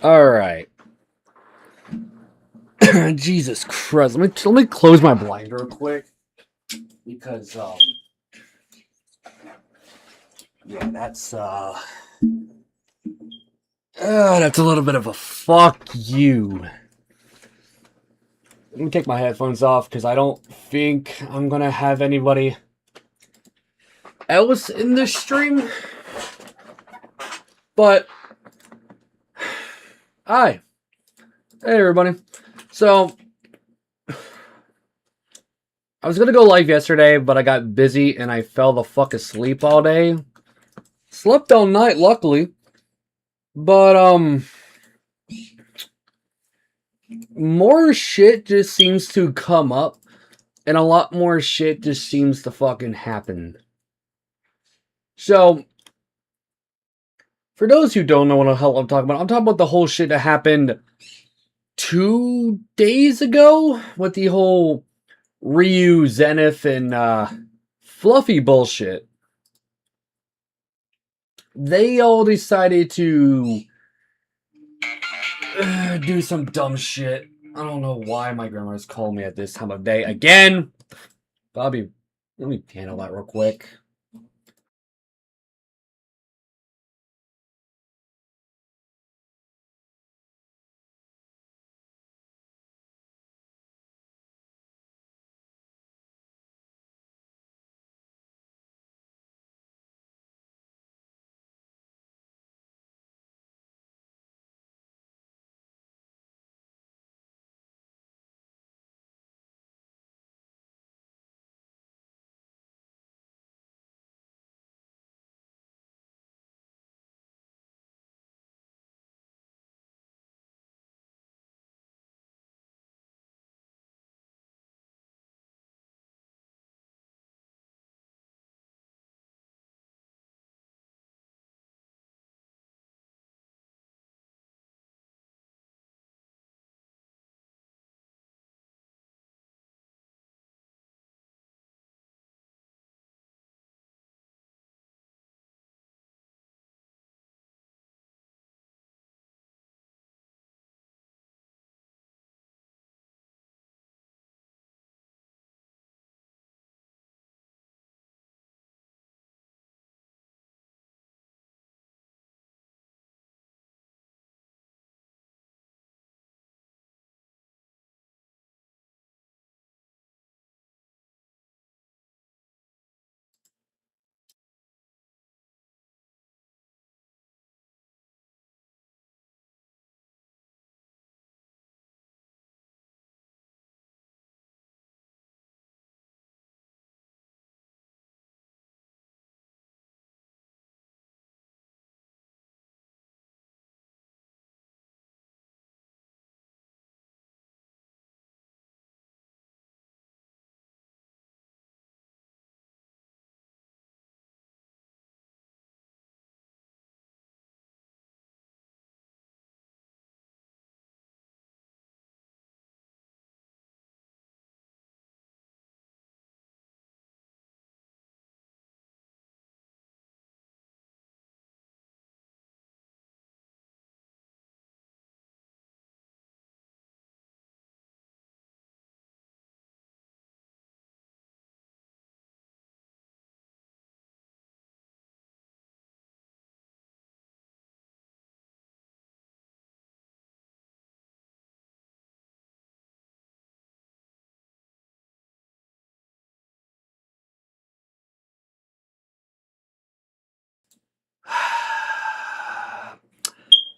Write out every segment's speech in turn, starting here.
Alright. Jesus Christ. Let me close my blind real quick. Because, yeah, that's a little bit of a fuck you. Let me take my headphones off because I don't think I'm gonna have anybody else in this stream. But, hi. Hey, everybody. So, I was gonna go live yesterday, but I got busy and I fell the fuck asleep all day. Slept all night, luckily. But, more shit just seems to come up, and a lot more shit just seems to fucking happen. So, for those who don't know what the hell I'm talking about the whole shit that happened 2 days ago with the whole Ryu, Zenith, and Fluffy bullshit. They all decided to do some dumb shit. I don't know why my grandma's calling me at this time of day again. Bobby, let me handle that real quick.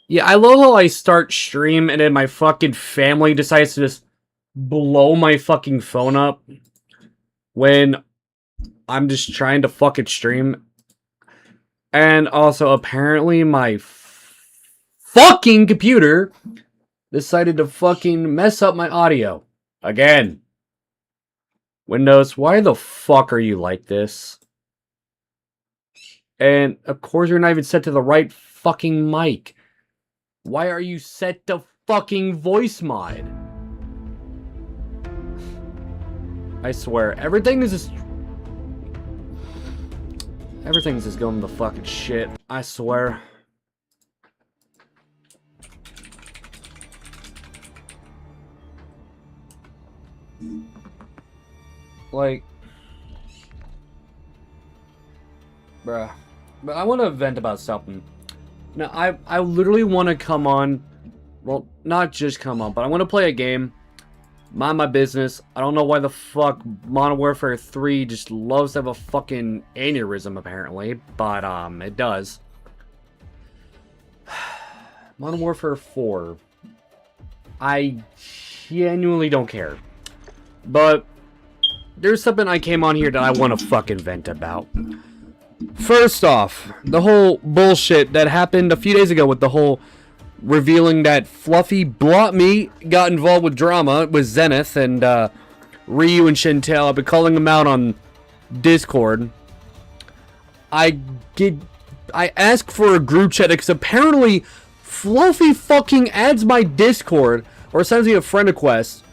Yeah, I love how I start stream and then my fucking family decides to just blow my fucking phone up when I'm just trying to fucking stream. And also, apparently, my fucking computer decided to fucking mess up my audio. Again. Windows, why the fuck are you like this? And, of course, you're not even set to the right fucking mic. Why are you set to fucking voice mod? I swear, everything is just... Everything's just going to fucking shit. I swear. Like, bruh. But I want to vent about something. Now, I literally want to come on. Well, not just come on, but I want to play a game. Mind my business. I don't know why the fuck Modern Warfare 3 just loves to have a fucking aneurysm, apparently. But, it does. Modern Warfare 4. I genuinely don't care. But there's something I came on here that I want to fucking vent about. First off, the whole bullshit that happened a few days ago with the whole revealing that Fluffy Blot Me got involved with drama with Zenith and Ryu and Chantel. I've been calling them out on Discord. I asked for a group chat because apparently Fluffy fucking adds my Discord or sends me a friend request,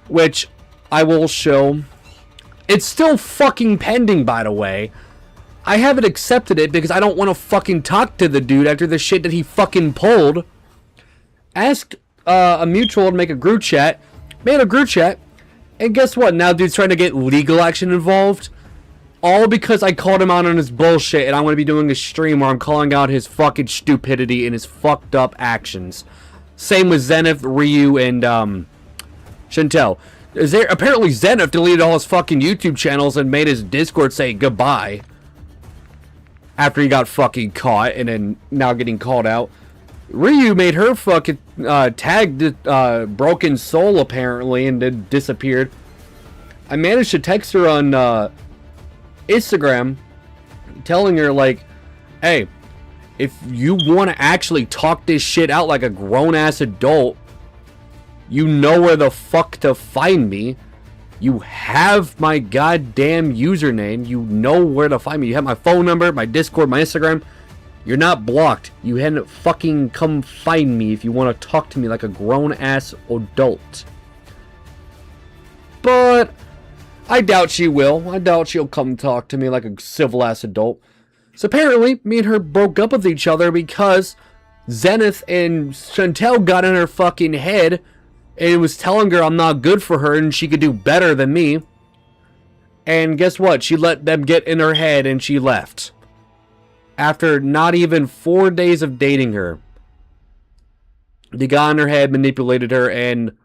which I will show. It's still fucking pending, by the way. I haven't accepted it because I don't want to fucking talk to the dude after the shit that he fucking pulled. Asked a mutual to make a group chat. Made a group chat. And guess what? Now dude's trying to get legal action involved. All because I called him out on his bullshit, and I'm going to be doing a stream where I'm calling out his fucking stupidity and his fucked up actions. Same with Zenith, Ryu, and Chantel. Apparently Zenith deleted all his fucking YouTube channels and made his Discord say goodbye. After he got fucking caught and then now getting called out. Ryu made her fucking tagged Broken Soul apparently and then disappeared. I managed to text her on Instagram telling her like, hey, if you want to actually talk this shit out like a grown-ass adult, you know where the fuck to find me. You have my goddamn username. You know where to find me. You have my phone number, my Discord, my Instagram. You're not blocked. You hadn't fucking come find me if you want to talk to me like a grown-ass adult. But I doubt she will. I doubt she'll come talk to me like a civil-ass adult. So apparently, me and her broke up with each other because Zenith and Chantel got in her fucking head and was telling her I'm not good for her and she could do better than me. And guess what? She let them get in her head and she left. After not even 4 days of dating her. They got in her head, manipulated her, and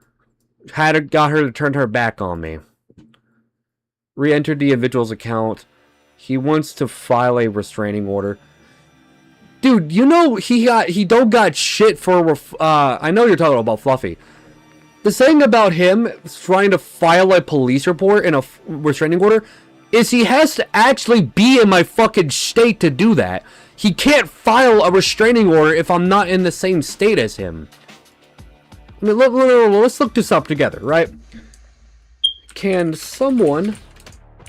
got her to turn her back on me. Re-entered the individual's account. He wants to file a restraining order. Dude, you know he don't got shit for I know you're talking about Fluffy. The thing about him trying to file a police report in a restraining order is he has to actually be in my fucking state to do that. He can't file a restraining order if I'm not in the same state as him. I mean, let's look this up together, right? Can someone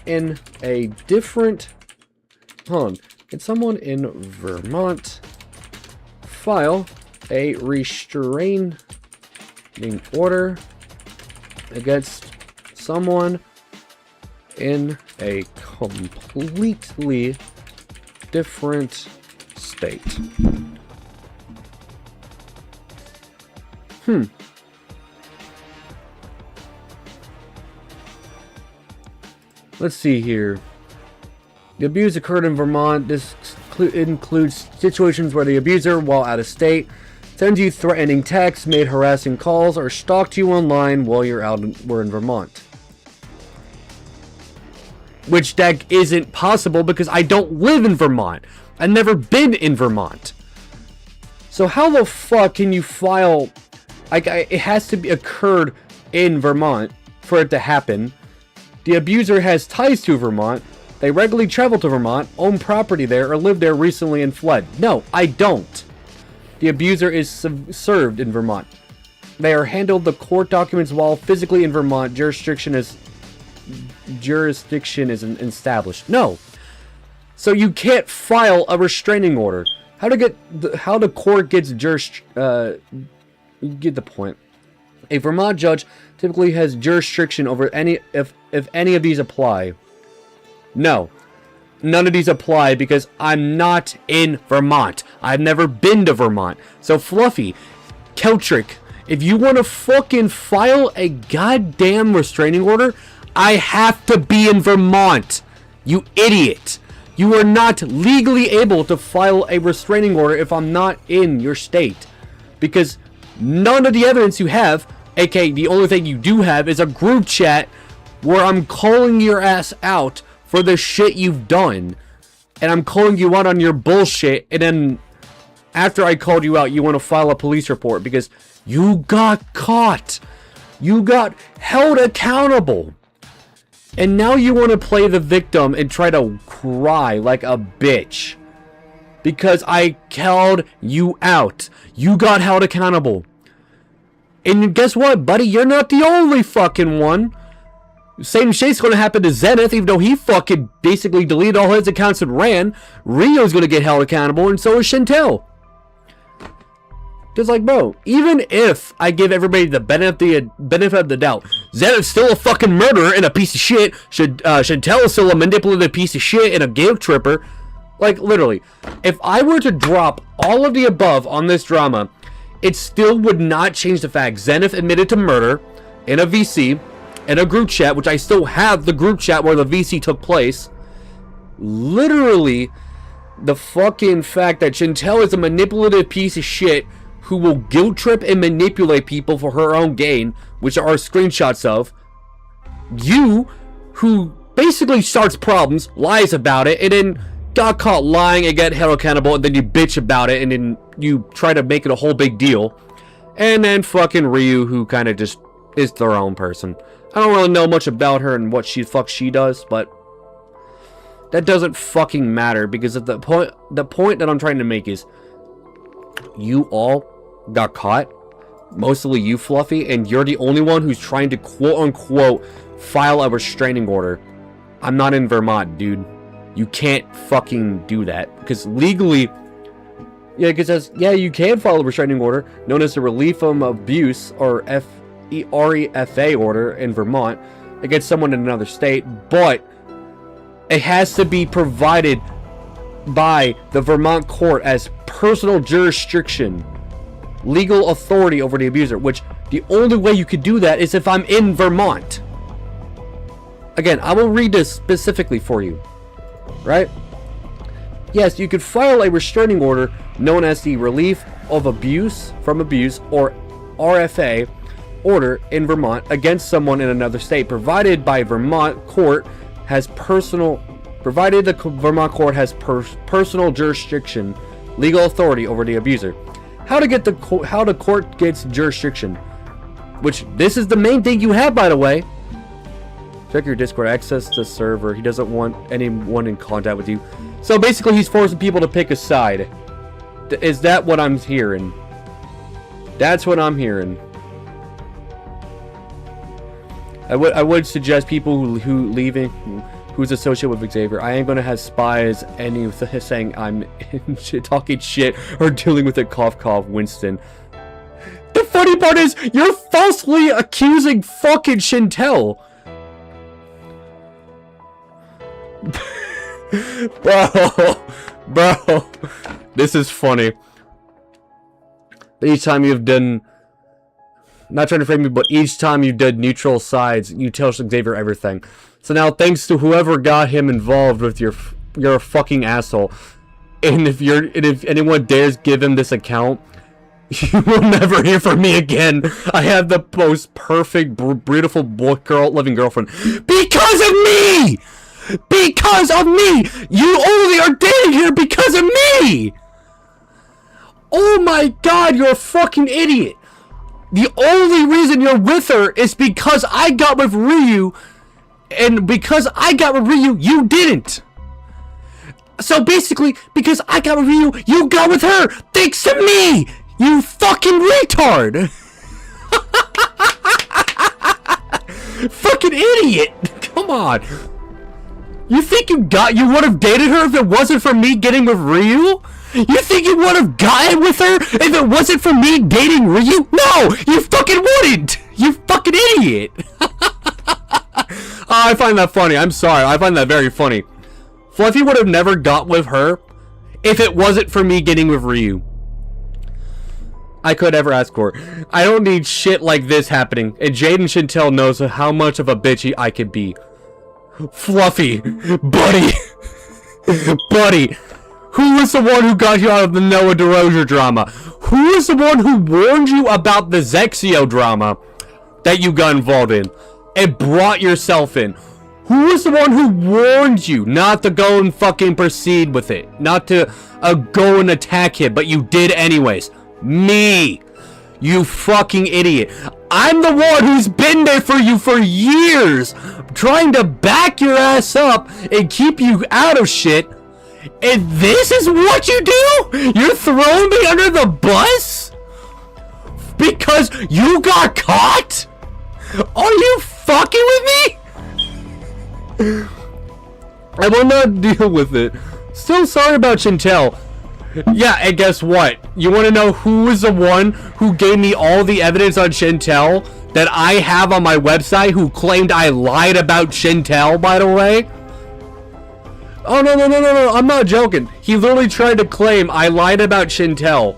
in a different... Hold on. Can someone in Vermont file a restraining order against someone in a completely different state? Let's see here. The abuse occurred in Vermont. This includes situations where the abuser, while out of state, sends you threatening texts, made harassing calls, or stalked you online while we're in Vermont. Which that isn't possible because I don't live in Vermont. I've never been in Vermont. So how the fuck can you file... it has to be occurred in Vermont for it to happen. The abuser has ties to Vermont. They regularly travel to Vermont, own property there, or live there recently and fled. No, I don't. The abuser is served in Vermont. They are handled the court documents while physically in Vermont. Jurisdiction is established. No. So you can't file a restraining order. How the court gets you get the point. A Vermont judge typically has jurisdiction over if any of these apply. No. None of these apply because I'm not in Vermont. I've never been to Vermont. So Fluffy, 𝐂𝐥𝐢𝐜𝐤, if you want to fucking file a goddamn restraining order, I have to be in Vermont. You idiot. You are not legally able to file a restraining order if I'm not in your state. Because none of the evidence you have, aka the only thing you do have, is a group chat where I'm calling your ass out for the shit you've done. And I'm calling you out on your bullshit. And then after I called you out, you want to file a police report because you got caught. You got held accountable. And now you want to play the victim and try to cry like a bitch. Because I called you out. You got held accountable. And guess what, buddy? You're not the only fucking one. Same shit's gonna happen to Zenith, even though he fucking basically deleted all his accounts and ran. Rio's gonna get held accountable, and so is Chantel. Just like, bro, even if I give everybody the benefit of the doubt, Zenith's still a fucking murderer and a piece of shit. Chantel is still a manipulative piece of shit and a guilt tripper. Like, literally, if I were to drop all of the above on this drama, it still would not change the fact Zenith admitted to murder in a VC. In a group chat, which I still have the group chat where the VC took place. Literally, the fucking fact that Chantel is a manipulative piece of shit who will guilt trip and manipulate people for her own gain, which are screenshots of. You, who basically starts problems, lies about it, and then got caught lying and get held accountable, and then you bitch about it, and then you try to make it a whole big deal. And then fucking Ryu, who kind of just is their own person. I don't really know much about her and what she does, but that doesn't fucking matter because the point that I'm trying to make is you all got caught, mostly you, Fluffy, and you're the only one who's trying to quote-unquote file a restraining order. I'm not in Vermont, dude. You can't fucking do that because legally, yeah, it says, yeah, you can file a restraining order known as the Relief from Abuse or REFA order in Vermont against someone in another state, but it has to be provided by the Vermont court as personal jurisdiction, legal authority over the abuser, which the only way you could do that is if I'm in Vermont. Again, I will read this specifically for you, right? Yes, you could file a restraining order known as the Relief of Abuse from Abuse or RFA order in Vermont against someone in another state, provided the Vermont court has personal jurisdiction, legal authority over the abuser. How the court gets jurisdiction, which this is the main thing you have, by the way. Check your Discord, access the server. He doesn't want anyone in contact with you. So basically he's forcing people to pick a side. Is that what I'm hearing? That's what I'm hearing. I would suggest people who leaving, who's associated with Xavier. I ain't gonna have spies any saying I'm talking shit or dealing with a cough Winston. The funny part is you're falsely accusing fucking Chantel. bro, this is funny. Each time you've done, not trying to frame you, but each time you did neutral sides, you tell Xavier everything. So now, thanks to whoever got him involved with you're a fucking asshole. And if anyone dares give him this account, you will never hear from me again. I have the most perfect, beautiful living girlfriend because of me. Because of me! You only are dating her because of me! Oh my god, you're a fucking idiot! The only reason you're with her is because I got with Ryu, and because I got with Ryu, you didn't! So basically, because I got with Ryu, you got with her! Thanks to me! You fucking retard! Fucking idiot! Come on! You think you would have dated her if it wasn't for me getting with Ryu? You think you would have gotten with her if it wasn't for me dating Ryu? No! You fucking wouldn't! You fucking idiot! I find that funny. I'm sorry. I find that very funny. Fluffy would have never got with her if it wasn't for me getting with Ryu. I could ever ask for. I don't need shit like this happening. And Jaden Chantel knows how much of a bitch I could be. Fluffy. Buddy. Buddy. Who was the one who got you out of the Noah DeRozier drama? Who was the one who warned you about the Zexio drama that you got involved in and brought yourself in? Who was the one who warned you not to go and fucking proceed with it? Not to go and attack him, but you did anyways. Me. You fucking idiot. I'm the one who's been there for you for years, trying to back your ass up and keep you out of shit. And this is what you do? You're throwing me under the bus? Because you got caught? Are you fucking with me? I will not deal with it. Still sorry about Chantel. Yeah, and guess what? You want to know who was the one who gave me all the evidence on Chantel that I have on my website, who claimed I lied about Chantel, by the way? Oh, no, I'm not joking. He literally tried to claim I lied about Chantel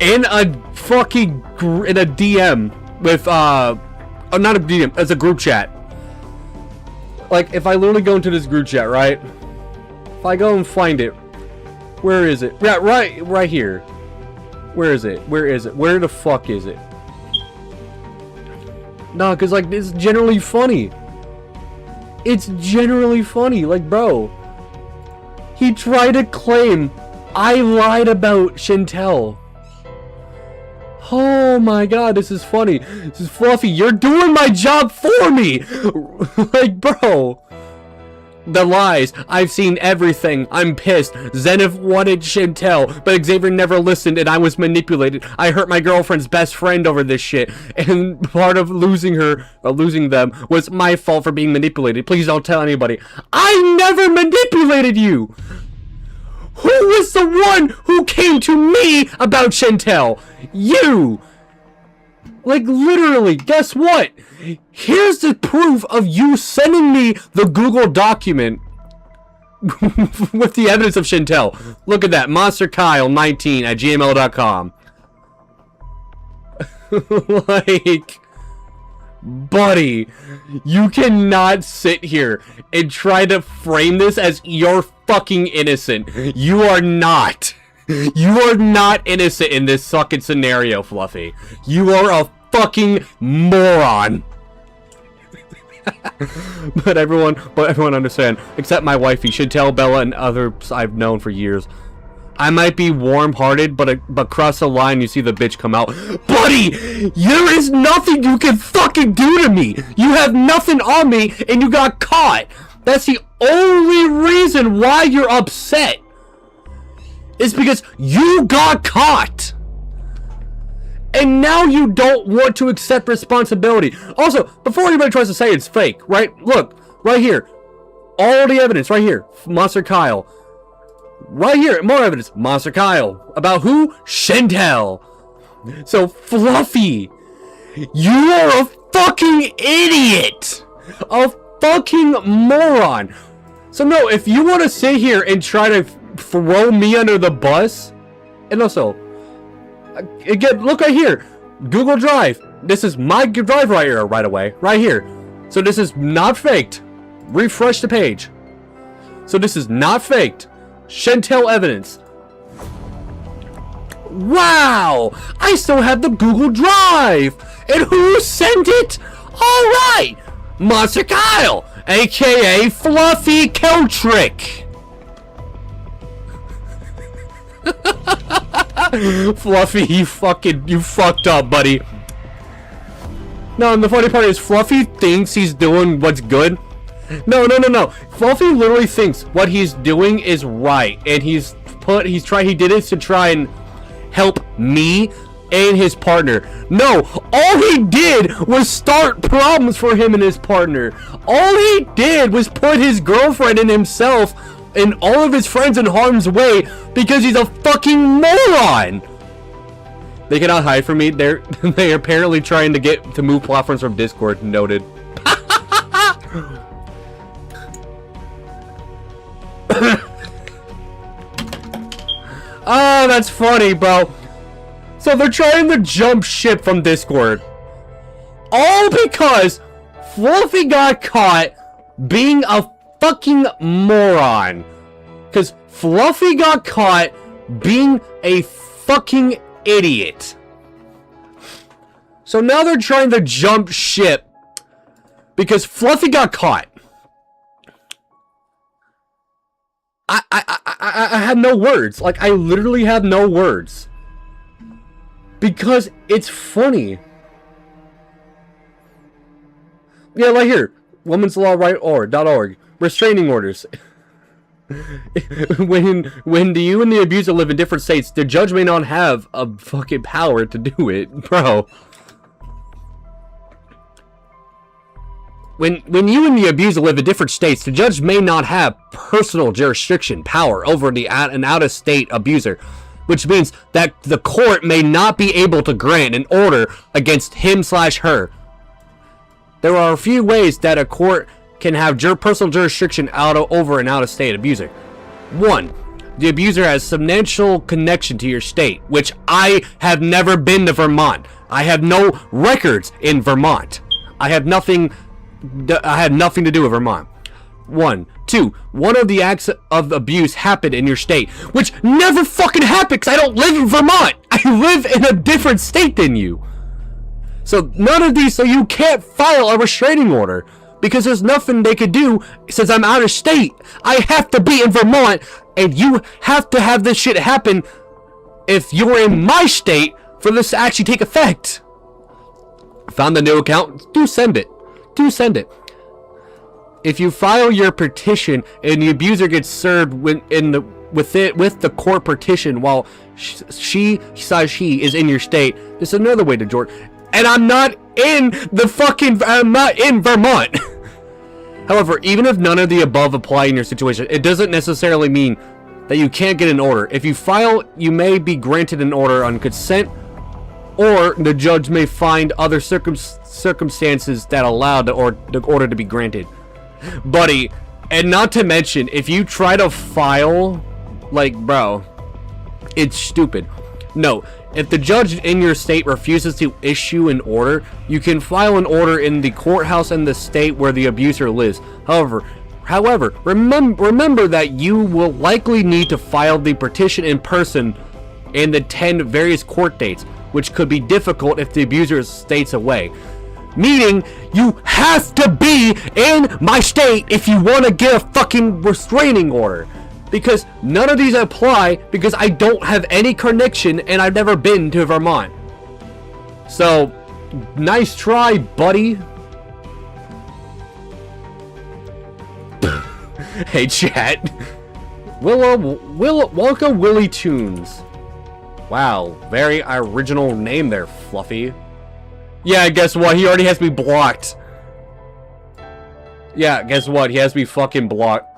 in a fucking, in a DM with, not a DM, as a group chat. Like, if I literally go into this group chat, right? If I go and find it, where is it? Yeah, right here. Where is it? Where is it? Where the fuck is it? Nah, cause like, it's generally funny. It's generally funny, like, bro. He tried to claim I lied about Chantel. Oh my god, this is funny. This is Fluffy. You're doing my job for me. Like, bro. The lies. I've seen everything. I'm pissed. Zenith wanted Chantel, but Xavier never listened and I was manipulated. I hurt my girlfriend's best friend over this shit. And part of losing her, or losing them, was my fault for being manipulated. Please don't tell anybody. I never manipulated you! Who was the one who came to me about Chantel? You! Like, literally, guess what? Here's the proof of you sending me the Google document with the evidence of Chantel. Look at that. monsterkyle19@gmail.com. Like, buddy, you cannot sit here and try to frame this as you're fucking innocent. You are not. You are not innocent in this fucking scenario, Fluffy. You are a fucking moron. But everyone understand, except my wifey, Chantel, Bella, and others I've known for years. I might be warm-hearted, but cross the line, you see the bitch come out. Buddy, there is nothing you can fucking do to me. You have nothing on me, and you got caught. That's the only reason why you're upset. It's because you got caught. And now you don't want to accept responsibility. Also, before anybody tries to say it's fake, right? Look, right here. All the evidence, right here. Monster Kyle. Right here, more evidence. Monster Kyle. About who? Chantel. So, Fluffy, you are a fucking idiot. A fucking moron. So, no, if you want to sit here and try to throw me under the bus, and also, again, look right here, Google Drive. This is my drive right away, right here. So this is not faked. Refresh the page. So this is not faked. Chantel evidence. Wow, I still have the Google Drive. And who sent it? All right, Monster Kyle, aka Fluffy Keltrick. Fluffy, you fucked up, buddy. No, and the funny part is Fluffy thinks he's doing what's good. No. Fluffy literally thinks what he's doing is right, and he did it to try and help me and his partner. No, all he did was start problems for him and his partner. All he did was put his girlfriend and himself and all of his friends in harm's way because he's a fucking moron. They cannot hide from me. They're apparently trying to move platforms from Discord. Noted. Oh, that's funny, bro. So they're trying to jump ship from Discord. All because Fluffy got caught being a fucking moron. Because Fluffy got caught being a fucking idiot. So now they're trying to jump ship because Fluffy got caught. I have no words. Like, I literally have no words. Because it's funny. Yeah, right here. Women's Law Right.org. Restraining orders. when do you and the abuser live in different states, the judge may not have a fucking power to do it, bro. When you and the abuser live in different states, the judge may not have personal jurisdiction power over an out-of-state abuser, which means that the court may not be able to grant an order against him/her. There are a few ways that a court can have personal jurisdiction over an out-of-state abuser. 1. The abuser has substantial connection to your state, which I have never been to Vermont. I have no records in Vermont. I had nothing to do with Vermont. 1. 2. One of the acts of abuse happened in your state, which never fucking happened because I don't live in Vermont. I live in a different state than you. So none of these, so you can't file a restraining order because there's nothing they could do since I'm out of state. I have to be in Vermont and you have to have this shit happen if you're in my state for this to actually take effect. Found the new account? Do send it. Do send it. If you file your petition and the abuser gets served with the court petition while she is in your state, there's another way to join. And I'm not in Vermont. However, even if none of the above apply in your situation, it doesn't necessarily mean that you can't get an order. If you file, you may be granted an order on consent, or the judge may find other circumstances that allow the order to be granted. Buddy, and not to mention, if you try to file, like, bro, it's stupid. No, if the judge in your state refuses to issue an order, you can file an order in the courthouse in the state where the abuser lives. However, remember that you will likely need to file the petition in person and attend various court dates, which could be difficult if the abuser stays away. Meaning, you have to be in my state if you want to get a fucking restraining order. Because none of these apply because I don't have any connection and I've never been to Vermont. So, nice try, buddy. Hey, chat. Welcome Willie Tunes. Wow, very original name there, Fluffy. Yeah, guess what? He already has me blocked. Yeah, guess what? He has me fucking blocked.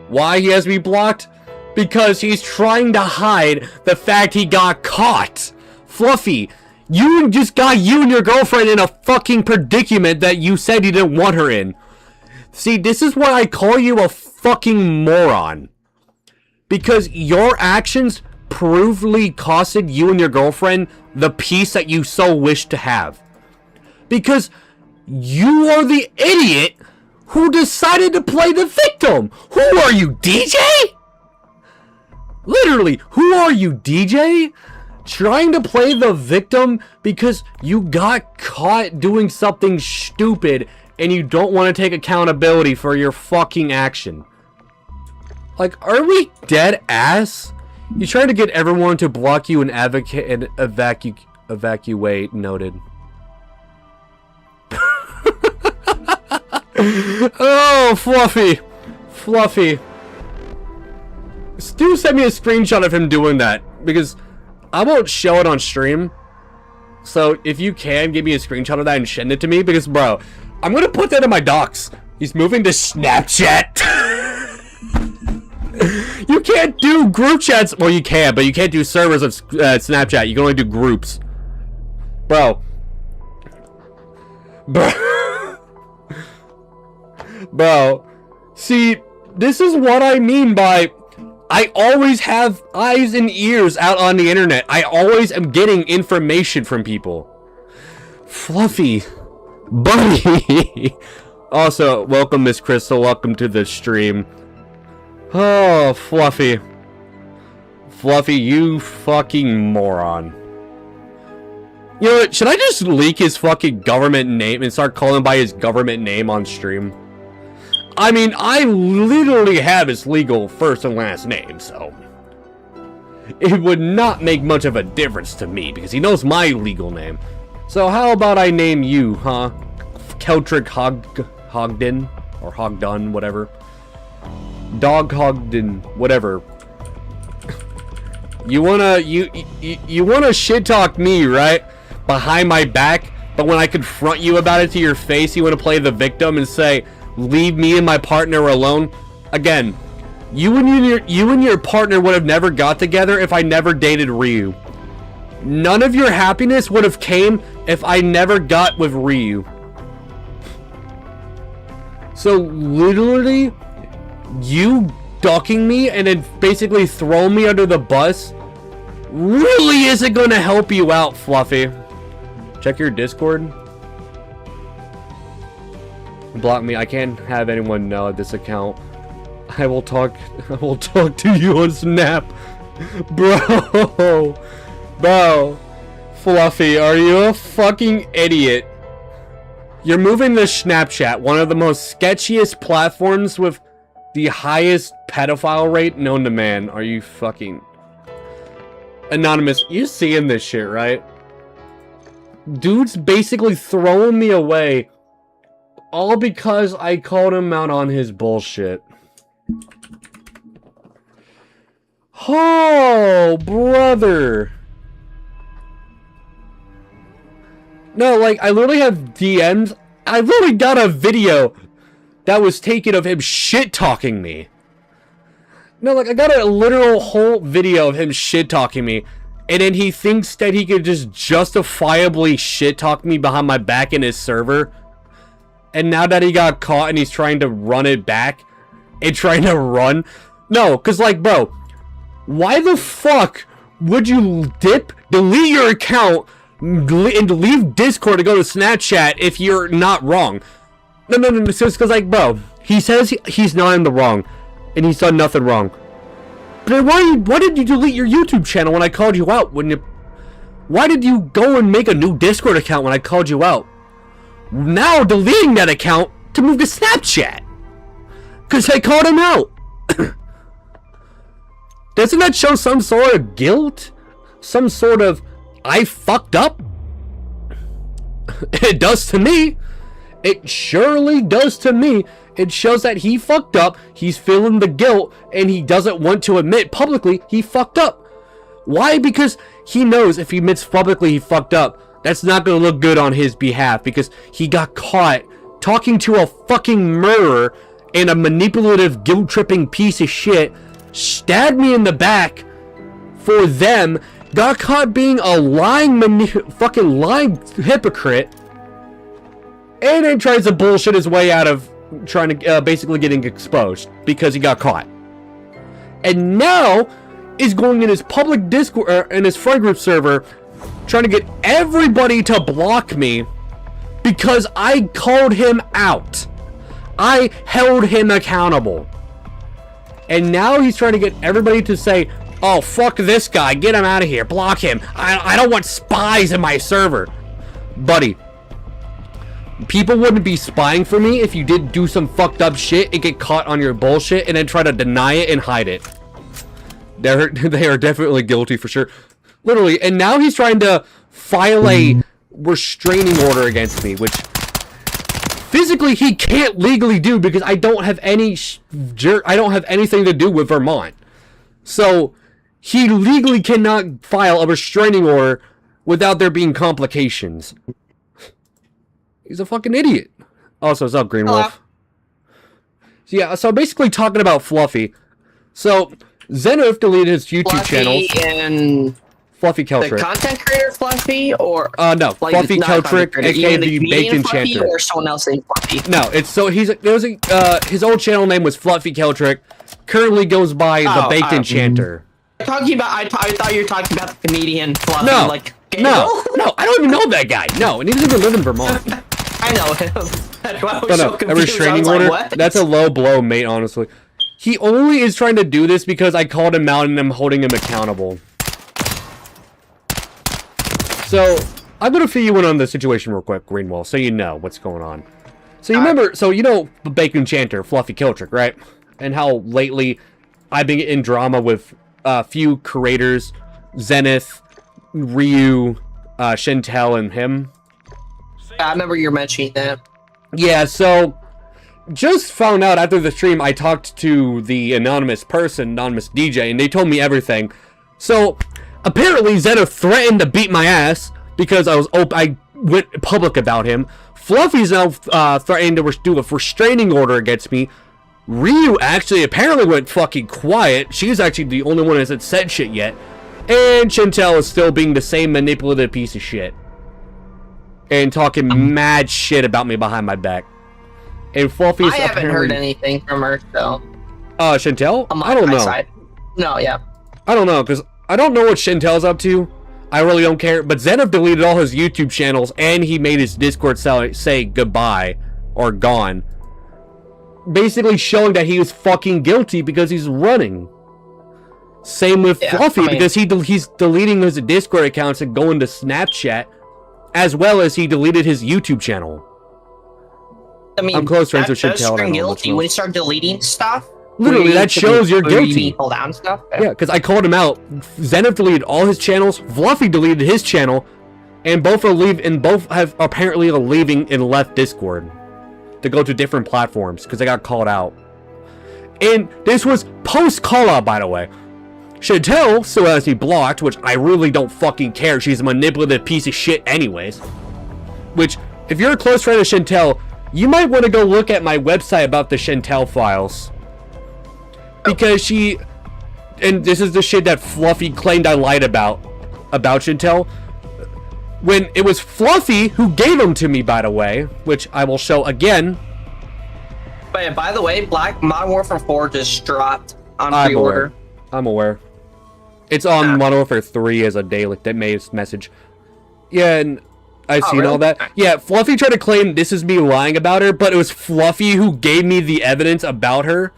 Why he has me blocked? Because he's trying to hide the fact he got caught. Fluffy, you just got you and your girlfriend in a fucking predicament that you said you didn't want her in. See, this is why I call you a fucking moron. Because your actions provably costed you and your girlfriend the peace that you so wish to have. Because you are the idiot who decided to play the victim. Who are you, DJ? Literally, who are you, DJ? Trying to play the victim because you got caught doing something stupid and you don't want to take accountability for your fucking action. Like, are we dead ass? You trying to get everyone to block you and advocate and evacuate. Noted. Oh, Fluffy. Fluffy. Stu sent me a screenshot of him doing that because I won't show it on stream. So if you can, give me a screenshot of that and send it to me because, bro, I'm gonna put that in my docs. He's moving to Snapchat. You can't do group chats. Well, you can, but you can't do servers of Snapchat. You can only do groups. Bro. Bro. See, this is what I mean by I always have eyes and ears out on the internet. I always am getting information from people. Fluffy. Buddy. Also, welcome, Miss Crystal. Welcome to the stream. Oh, Fluffy. Fluffy, you fucking moron. You know what? Should I just leak his fucking government name and start calling him by his government name on stream? I mean, I literally have his legal first and last name, so... it would not make much of a difference to me, because he knows my legal name. So how about I name you, huh? 𝐂𝐥𝐢𝐜𝐤, or Hogdun, whatever. Dog Hogdun, whatever. You wanna shit talk me, right? Behind my back, but when I confront you about it to your face, you wanna play the victim and say, leave me and my partner alone? Again, you and your partner would have never got together if I never dated Ryu. None of your happiness would have came if I never got with Ryu. So literally, you ducking me and then basically throwing me under the bus really isn't going to help you out, Fluffy. Check your Discord. Block me. I can't have anyone know this account. I will talk to you on Snap. Bro. Fluffy, are you a fucking idiot? You're moving to Snapchat, one of the most sketchiest platforms with the highest pedophile rate known to man. Are you fucking... Anonymous, you seeing this shit, right? Dude's basically throwing me away all because I called him out on his bullshit. Oh, brother. No, like, I literally have DMs. I literally got a video that was taken of him shit-talking me. No, like, I got a literal whole video of him shit-talking me. And then he thinks that he could just justifiably shit-talk me behind my back in his server. And now that he got caught and he's trying to run it back and trying to run. No, because, like, bro, why the fuck would you delete your account and leave Discord to go to Snapchat if you're not wrong? No, it's just because, like, bro, he says he's not in the wrong and he's done nothing wrong. But why did you delete your YouTube channel when I called you out? Why did you go and make a new Discord account when I called you out? Now deleting that account to move to Snapchat because I called him out. Doesn't that show some sort of guilt? Some sort of, I fucked up? It does to me. It surely does to me. It shows that he fucked up, he's feeling the guilt, and he doesn't want to admit publicly he fucked up. Why? Because he knows if he admits publicly he fucked up, that's not going to look good on his behalf, because he got caught talking to a fucking murderer and a manipulative, guilt-tripping piece of shit, stabbed me in the back for them, got caught being a fucking lying hypocrite, and then tries to bullshit his way out of trying to basically getting exposed because he got caught. And now is going in his public Discord in his friend group server trying to get everybody to block me because I called him out. I held him accountable. And now he's trying to get everybody to say, oh, fuck this guy, get him out of here, block him. I don't want spies in my server. Buddy, people wouldn't be spying for me if you did do some fucked up shit and get caught on your bullshit and then try to deny it and hide it. They are definitely guilty for sure. Literally. And now he's trying to file a restraining order against me, which physically he can't legally do because I don't have anything to do with Vermont. So he legally cannot file a restraining order without there being complications. He's a fucking idiot. Also, what's up, Green Wolf? So, yeah, so basically talking about Fluffy. So, Zenith deleted his YouTube channels. Fluffy The _𝐿𝐥𝐢. content creator Fluffy, or No, like, Fluffy _𝐿𝐥𝐢, aka the Baked Enchanter. or someone else named Fluffy? No, it's so his old channel name was Fluffy _𝐿𝐥𝐢. Currently goes by the Baked Enchanter. I thought you were talking about the comedian Fluffy. No, like, no, I don't even know that guy. No, and he doesn't even live in Vermont. I know him. That's why I was so confused. A restraining order? Like, that's a low blow, mate, honestly. He only is trying to do this because I called him out and I'm holding him accountable. So, I'm gonna fill you in on the situation real quick, Greenwall, so you know what's going on. So you remember, so you know the Baked Enchanter, Fluffy _𝐿𝐥𝐢, right? And how lately I've been in drama with a few creators, Zenith, Ryu, Chantel, and him. I remember you mentioning that. Yeah, so just found out after the stream I talked to the anonymous DJ, and they told me everything. So apparently Zenith threatened to beat my ass because I went public about him. Fluffy's now threatening to do a restraining order against me. Ryu actually apparently went fucking quiet. She's actually the only one that hasn't said shit yet. And Chantel is still being the same manipulative piece of shit. And talking mad shit about me behind my back. And Fluffy's I haven't heard anything from her, so... Chantel? I don't know. Side. No, yeah. I don't know, because I don't know what Chantel's up to. I really don't care. But Zenith deleted all his YouTube channels, and he made his Discord say goodbye, or gone. Basically showing that he was fucking guilty because he's running. Same with Fluffy, because he's deleting his Discord accounts and going to Snapchat, as well as he deleted his YouTube channel. I mean, I'm close friends with Chantel. That's guilty when you start deleting stuff. Literally, that shows you're guilty. Pull down stuff. Yeah, because I called him out. Zenith deleted all his channels. Fluffy deleted his channel, and both have apparently leaving and left Discord to go to different platforms because they got called out. And this was post call out, by the way. Chantel still has me blocked, which I really don't fucking care. She's a manipulative piece of shit anyways. Which, if you're a close friend of Chantel, you might want to go look at my website about the Chantel files. Because she... And this is the shit that Fluffy claimed I lied about Chantel. When it was Fluffy who gave them to me, by the way. Which I will show again. But by the way, Modern Warfare 4 just dropped on pre-order. I'm aware. It's on Modern Warfare 3 as a daily message. Yeah, and I've seen all that. Yeah, Fluffy tried to claim this is me lying about her, but it was Fluffy who gave me the evidence about her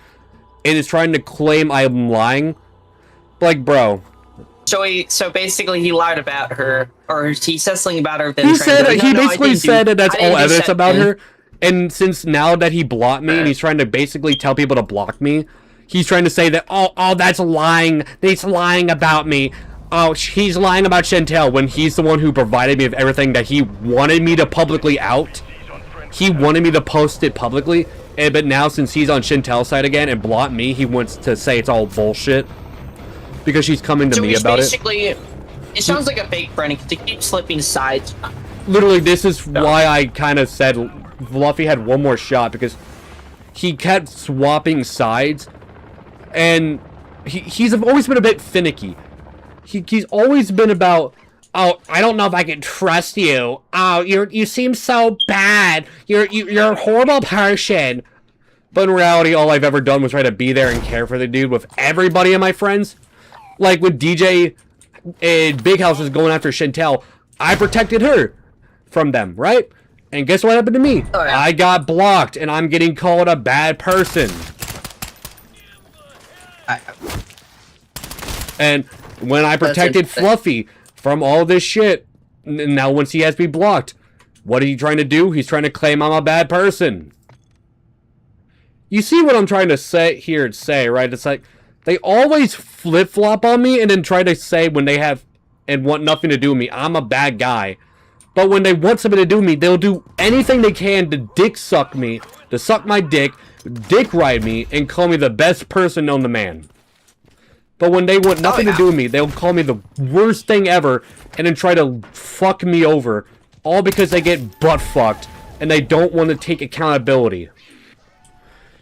and is trying to claim I'm lying. Like, bro. So basically he lied about her, or he said something about her. He basically said that that's all evidence about her. And since now that he blocked me and he's trying to basically tell people to block me, he's trying to say that, oh, that's lying. He's lying about me. Oh, he's lying about Chantel when he's the one who provided me with everything that he wanted me to publicly out. He wanted me to post it publicly. But now, since he's on Chantel's side again and blocked me, he wants to say it's all bullshit. Because she's coming to me about it. It sounds like a fake friend because he keeps slipping sides. Literally, this is why I kind of said Fluffy had one more shot, because he kept swapping sides. And he's always been a bit finicky. He's always been about, oh, I don't know if I can trust you. Oh, you seem so bad. You're a horrible person. But in reality, all I've ever done was try to be there and care for the dude with everybody of my friends. Like when DJ and Big House was going after Chantel, I protected her from them, right? And guess what happened to me? Oh, yeah. I got blocked, and I'm getting called a bad person. And when I protected Fluffy from all this shit, now once he has me blocked, what are you trying to do? He's trying to claim I'm a bad person. You see what I'm trying to say, right? It's like, they always flip-flop on me and then try to say when they have and want nothing to do with me, I'm a bad guy. But when they want something to do with me, they'll do anything they can to dick suck me, to suck my dick ride me, and call me the best person known to man. But when they want nothing to do with me, they'll call me the worst thing ever and then try to fuck me over. All because they get butt-fucked and they don't want to take accountability.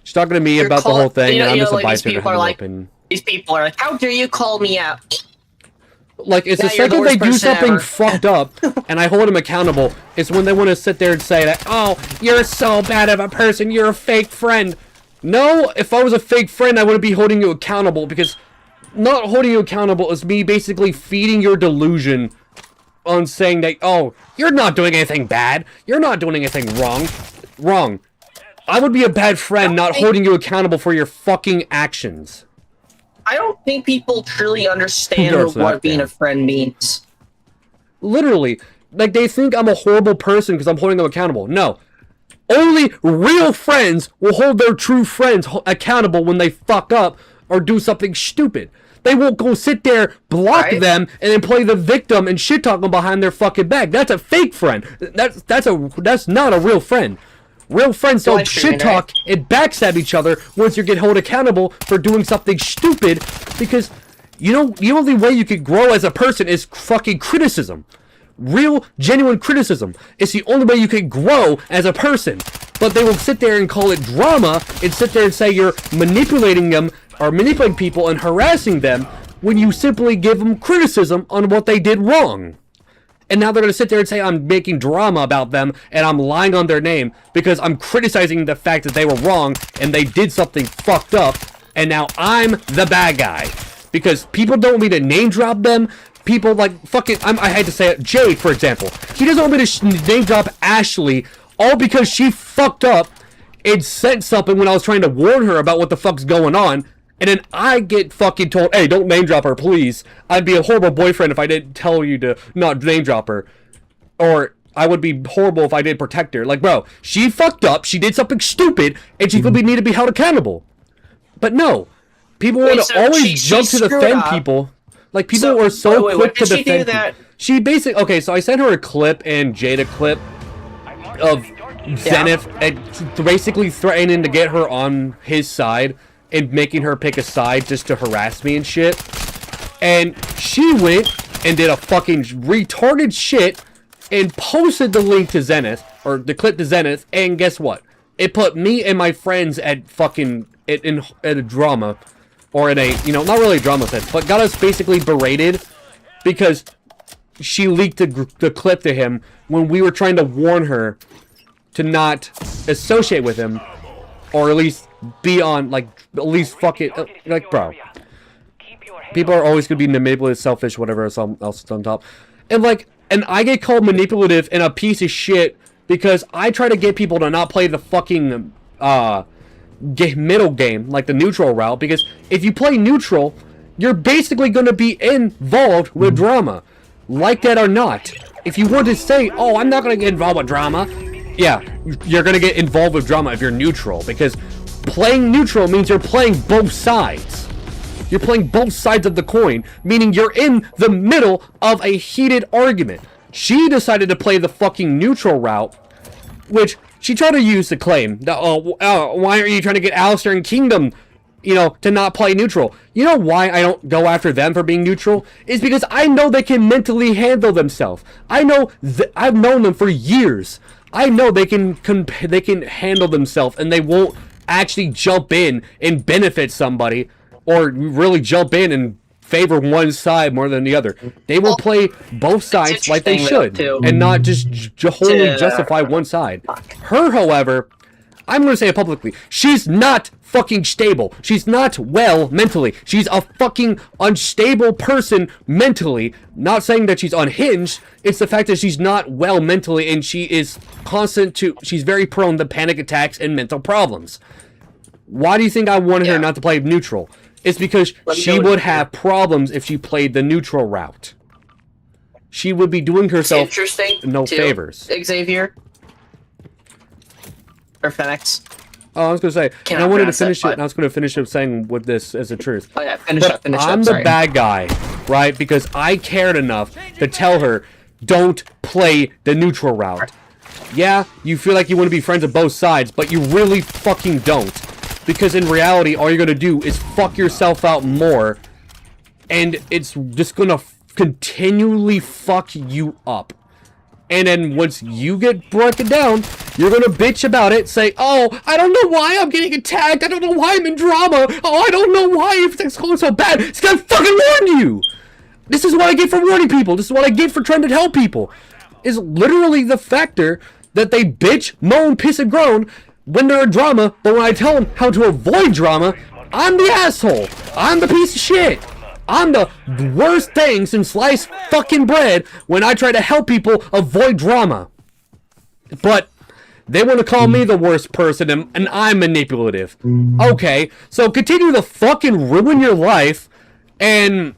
She's talking to me about the whole thing, and I'm just a bystander having an opinion. These people are like, how dare you call me out? Like, it's Yeah, the you're the second they worst do person something ever. fucked up, and I hold them accountable, is when they want to sit there and say that, oh, you're so bad of a person, you're a fake friend. No, if I was a fake friend, I wouldn't be holding you accountable, because not holding you accountable is me basically feeding your delusion on saying that, oh, you're not doing anything bad, you're not doing anything wrong. Wrong. I would be a bad friend not holding you accountable for your fucking actions. I don't think people truly understand what being a friend means. Literally. Like, they think I'm a horrible person because I'm holding them accountable. No. Only real friends will hold their true friends accountable when they fuck up or do something stupid. They won't go sit there, block them, and then play the victim and shit talk them behind their fucking back. That's a fake friend. That's not a real friend. Real friends don't shit talk and backstab each other once you get held accountable for doing something stupid, because you know the only way you can grow as a person is fucking criticism. Real, genuine criticism is the only way you can grow as a person. But they will sit there and call it drama and sit there and say you're manipulating them or manipulating people and harassing them when you simply give them criticism on what they did wrong. And now they're going to sit there and say I'm making drama about them and I'm lying on their name because I'm criticizing the fact that they were wrong and they did something fucked up, and now I'm the bad guy. Because people don't want me to name drop them. People like fucking, I had to say it, Jade, for example. He doesn't want me to name drop Ashley, all because she fucked up and sent something when I was trying to warn her about what the fuck's going on. And then I get fucking told, hey, don't name drop her, please. I'd be a horrible boyfriend if I didn't tell you to not name drop her. Or I would be horrible if I didn't protect her. Like, bro, she fucked up, she did something stupid, and she could need to be held accountable. But no. People want to always jump to defend people. Like, people are so quick to defend people. She basically, okay, so I sent her a clip and Jade a clip of Zenith and basically threatening to get her on his side and making her pick a side just to harass me and shit. And she went and did a fucking retarded shit and posted the link to Zenith, or the clip to Zenith, and guess what? It put me and my friends at fucking, in a drama, or in a, you know, not really a drama sense, but got us basically berated because she leaked the clip to him when we were trying to warn her to not associate with him, or at least be on, like, at least fuck it, like, bro. People are always gonna be manipulative, selfish, whatever else is on top. And, like, and I get called manipulative and a piece of shit because I try to get people to not play the fucking, middle game, like the neutral route, because if you play neutral, you're basically gonna be involved with drama. Like that or not. If you want to say, oh, I'm not gonna get involved with drama, yeah, you're gonna get involved with drama if you're neutral, because playing neutral means you're playing both sides. You're playing both sides of the coin, meaning you're in the middle of a heated argument. She decided to play the fucking neutral route, which she tried to use to claim that, why are you trying to get Alistair and Kingdom, you know, to not play neutral? You know why I don't go after them for being neutral? Is because I know they can mentally handle themselves. I know I've known them for years. I know they can handle themselves, and they won't actually jump in and benefit somebody, or really jump in and favor one side more than the other. They will play both sides like they should, and not just wholly justify one side. Her, however, I'm going to say it publicly, she's not fucking stable. She's not well mentally. She's a fucking unstable person mentally. Not saying that she's unhinged. It's the fact that she's not well mentally, and she is she's very prone to panic attacks and mental problems. Why do you think I wanted her not to play neutral? It's because she would have problems if she played the neutral route. She would be doing herself no favors. Xavier? Or Phoenix? Oh, I was going to say, and I wanted to finish it, and I was going to finish it saying with this as the truth. Oh yeah, finish up, I'm the bad guy, right? Because I cared enough to tell her, don't play the neutral route. Yeah, you feel like you want to be friends with both sides, but you really fucking don't. Because in reality, all you're going to do is fuck yourself out more, and it's just going to continually fuck you up. And then once you get broken down, you're going to bitch about it, say, oh, I don't know why I'm getting attacked, I don't know why I'm in drama, oh, I don't know why it's going so bad, it's going to fucking warn you! This is what I get for warning people. This is what I get for trying to help people. Is literally the factor that they bitch, moan, piss, and groan when they're in drama, but when I tell them how to avoid drama, I'm the asshole. I'm the piece of shit. I'm the worst thing since sliced fucking bread when I try to help people avoid drama. But they want to call me the worst person and I'm manipulative. Okay, so continue to fucking ruin your life and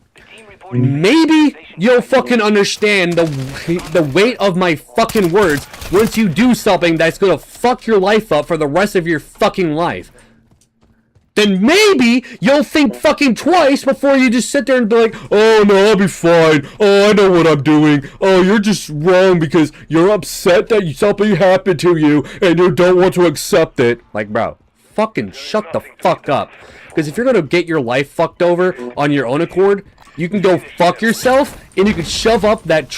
maybe you'll fucking understand the weight of my fucking words once you do something that's gonna fuck your life up for the rest of your fucking life. Then maybe you'll think fucking twice before you just sit there and be like, oh no, I'll be fine. Oh, I know what I'm doing. Oh, you're just wrong because you're upset that something happened to you and you don't want to accept it. Like, bro, fucking shut the fuck up. Because if you're gonna get your life fucked over on your own accord, you can go fuck yourself and you can shove up that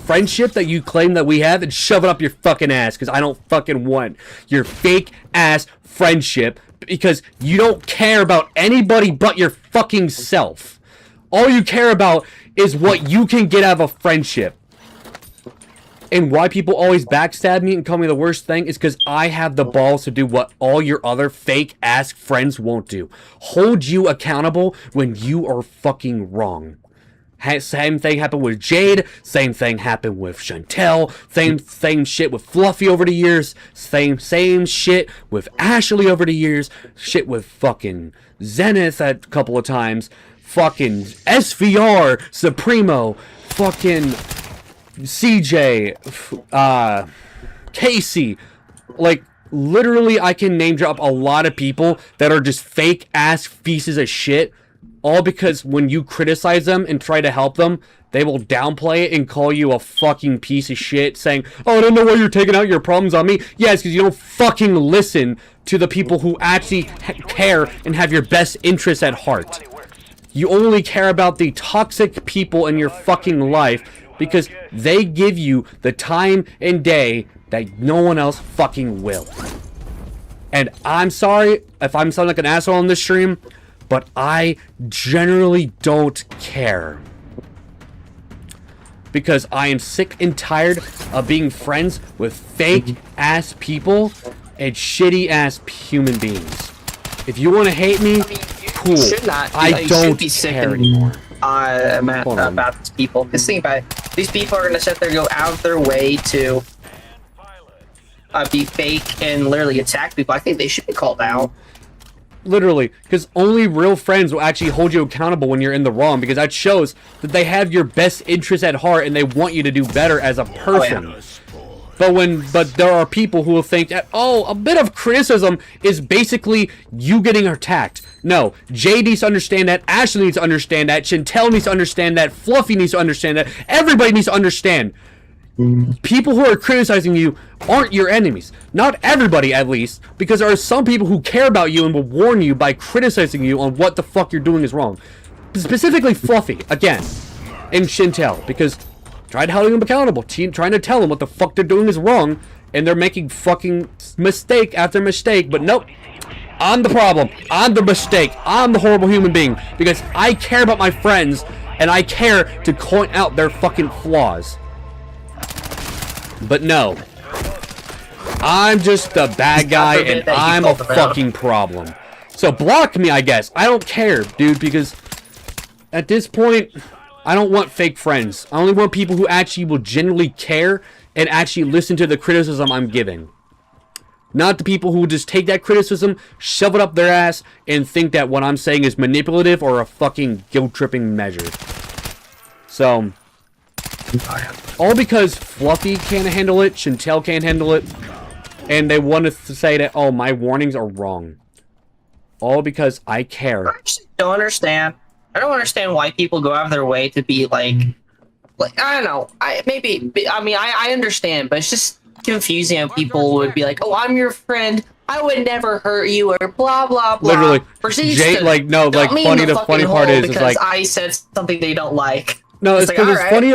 friendship that you claim that we have and shove it up your fucking ass because I don't fucking want your fake ass friendship because you don't care about anybody but your fucking self. All you care about is what you can get out of a friendship. And why people always backstab me and call me the worst thing is because I have the balls to do what all your other fake ass friends won't do. Hold you accountable when you are fucking wrong. Same thing happened with Jade. Same thing happened with Chantel. Same shit with Fluffy over the years. Same shit with Ashley over the years. Shit with fucking Zenith a couple of times. Fucking SVR, Supremo, fucking CJ, Casey. Like, literally, I can name drop a lot of people that are just fake ass pieces of shit. All because when you criticize them and try to help them, they will downplay it and call you a fucking piece of shit, saying, oh, I don't know why you're taking out your problems on me. Yeah, it's because you don't fucking listen to the people who actually care and have your best interests at heart. You only care about the toxic people in your fucking life because they give you the time and day that no one else fucking will. And I'm sorry if I'm sounding like an asshole on this stream, but I generally don't care. Because I am sick and tired of being friends with fake ass people and shitty ass human beings. If you want to hate me, cool. I don't care anymore. About these people. Just think about it. These people are gonna sit there and go out of their way to be fake and literally attack people. I think they should be called out. Literally, because only real friends will actually hold you accountable when you're in the wrong, because that shows that they have your best interests at heart and they want you to do better as a person. Oh, yeah. But there are people who will think that, oh, a bit of criticism is basically you getting attacked. No, Jay needs to understand that, Ashley needs to understand that, Chantel needs to understand that, Fluffy needs to understand that, everybody needs to understand. People who are criticizing you aren't your enemies. Not everybody, at least, because there are some people who care about you and will warn you by criticizing you on what the fuck you're doing is wrong. Specifically Fluffy, again, and Chantel, because tried holding them accountable, trying to tell them what the fuck they're doing is wrong, and they're making fucking mistake after mistake, but nope. I'm the problem. I'm the mistake. I'm the horrible human being, because I care about my friends, and I care to point out their fucking flaws. But no, I'm just a bad guy and I'm a fucking problem. So block me, I guess. I don't care, dude, because at this point, I don't want fake friends. I only want people who actually will genuinely care and actually listen to the criticism I'm giving. Not the people who just take that criticism, shove it up their ass, and think that what I'm saying is manipulative or a fucking guilt-tripping measure. So, all because Fluffy can't handle it, Chantel can't handle it, and they wanted to say that, oh, my warnings are wrong. All because I care. I just don't understand. I don't understand why people go out of their way to be like I don't know. I understand, but it's just confusing how people would be like, oh, I'm your friend, I would never hurt you, or blah blah blah. Literally, the funny part is like I said something they don't like. No, it's because the funny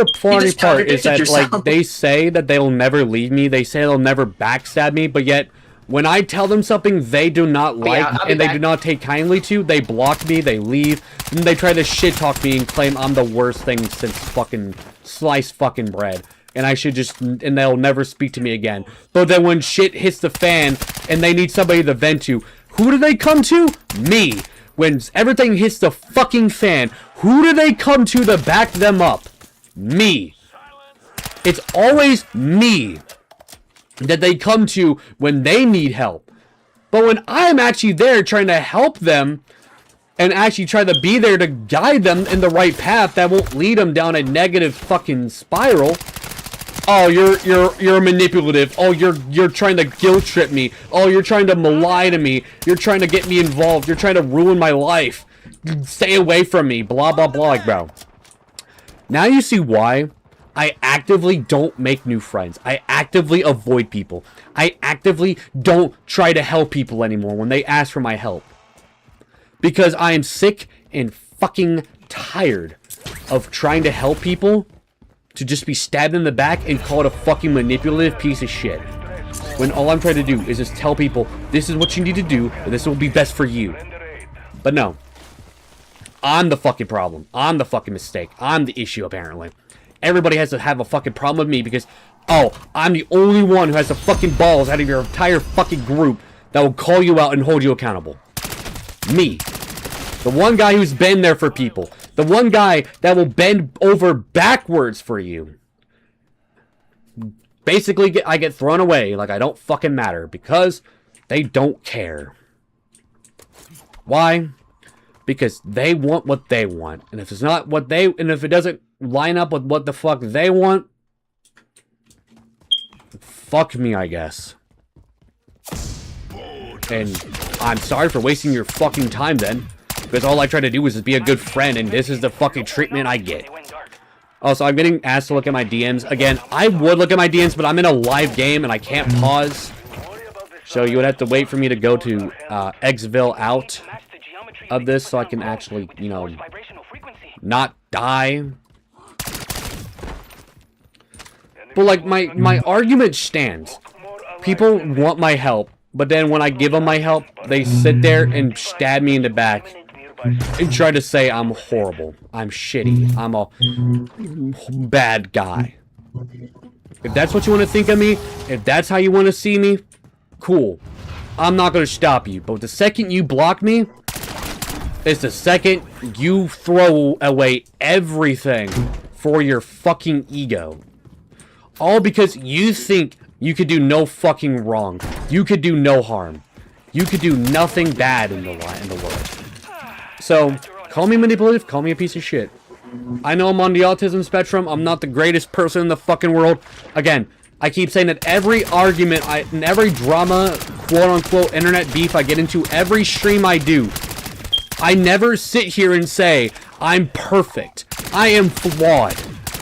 part is that, like, they say that they'll never leave me, they say they'll never backstab me, but yet, When I tell them something they do not like and they back. do not take kindly to, they block me, they leave, and they try to shit talk me and claim I'm the worst thing since fucking sliced fucking bread. And I should just, and they'll never speak to me again. But then when shit hits the fan and they need somebody to vent to, who do they come to? Me. When everything hits the fucking fan, who do they come to back them up? Me. It's always me that they come to when they need help. But when I'm actually there trying to help them and actually try to be there to guide them in the right path that won't lead them down a negative fucking spiral. Oh, you're manipulative. Oh, you're trying to guilt trip me. Oh, you're trying to malign to me. You're trying to get me involved. You're trying to ruin my life. Stay away from me. Blah blah blah. Like, bro. Now you see why I actively don't make new friends. I actively avoid people. I actively don't try to help people anymore when they ask for my help. Because I am sick and fucking tired of trying to help people to just be stabbed in the back and called a fucking manipulative piece of shit. When all I'm trying to do is just tell people, this is what you need to do, and this will be best for you. But no. I'm the fucking problem. I'm the fucking mistake. I'm the issue, apparently. Everybody has to have a fucking problem with me because, oh, I'm the only one who has the fucking balls out of your entire fucking group that will call you out and hold you accountable. Me. The one guy who's been there for people. The one guy that will bend over backwards for you. Basically, I get thrown away like I don't fucking matter because they don't care. Why? Because they want what they want. And if it's not what they... And if it doesn't line up with what the fuck they want... Fuck me, I guess. And I'm sorry for wasting your fucking time then. Because all I try to do is just be a good friend. And this is the fucking treatment I get. Also, I'm getting asked to look at my DMs. Again, I would look at my DMs, but I'm in a live game and I can't pause. So you would have to wait for me to go to 𝐂𝐥𝐢𝐜𝐤 out of this so I can actually, you know, not die. But like my argument stands. People want my help, but then when I give them my help, they sit there and stab me in the back and try to say I'm horrible, I'm shitty, I'm a bad guy. If that's what you want to think of me, if that's how you want to see me, cool. I'm not going to stop you. But the second you block me, it's the second you throw away everything for your fucking ego. All because you think you could do no fucking wrong. You could do no harm. You could do nothing bad in the world. So, call me manipulative, call me a piece of shit. I know I'm on the autism spectrum. I'm not the greatest person in the fucking world. Again, I keep saying that every argument, in every drama, quote-unquote, internet beef I get into, every stream I do, I never sit here and say, I'm perfect. I am flawed.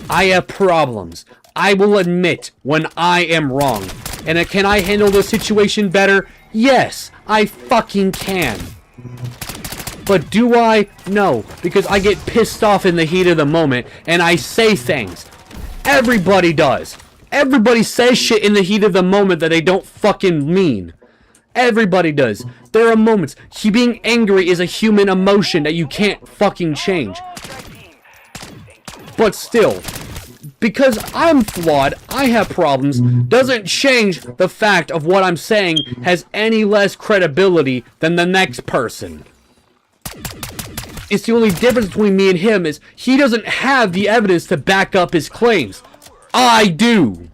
I have problems. I will admit when I am wrong. And can I handle the situation better? Yes, I fucking can. But do I? No, because I get pissed off in the heat of the moment and I say things. Everybody does. Everybody says shit in the heat of the moment that they don't fucking mean. Everybody does. There are moments. Being angry is a human emotion that you can't fucking change. But still, because I'm flawed, I have problems, doesn't change the fact of what I'm saying has any less credibility than the next person. It's the only difference between me and him is he doesn't have the evidence to back up his claims. I do.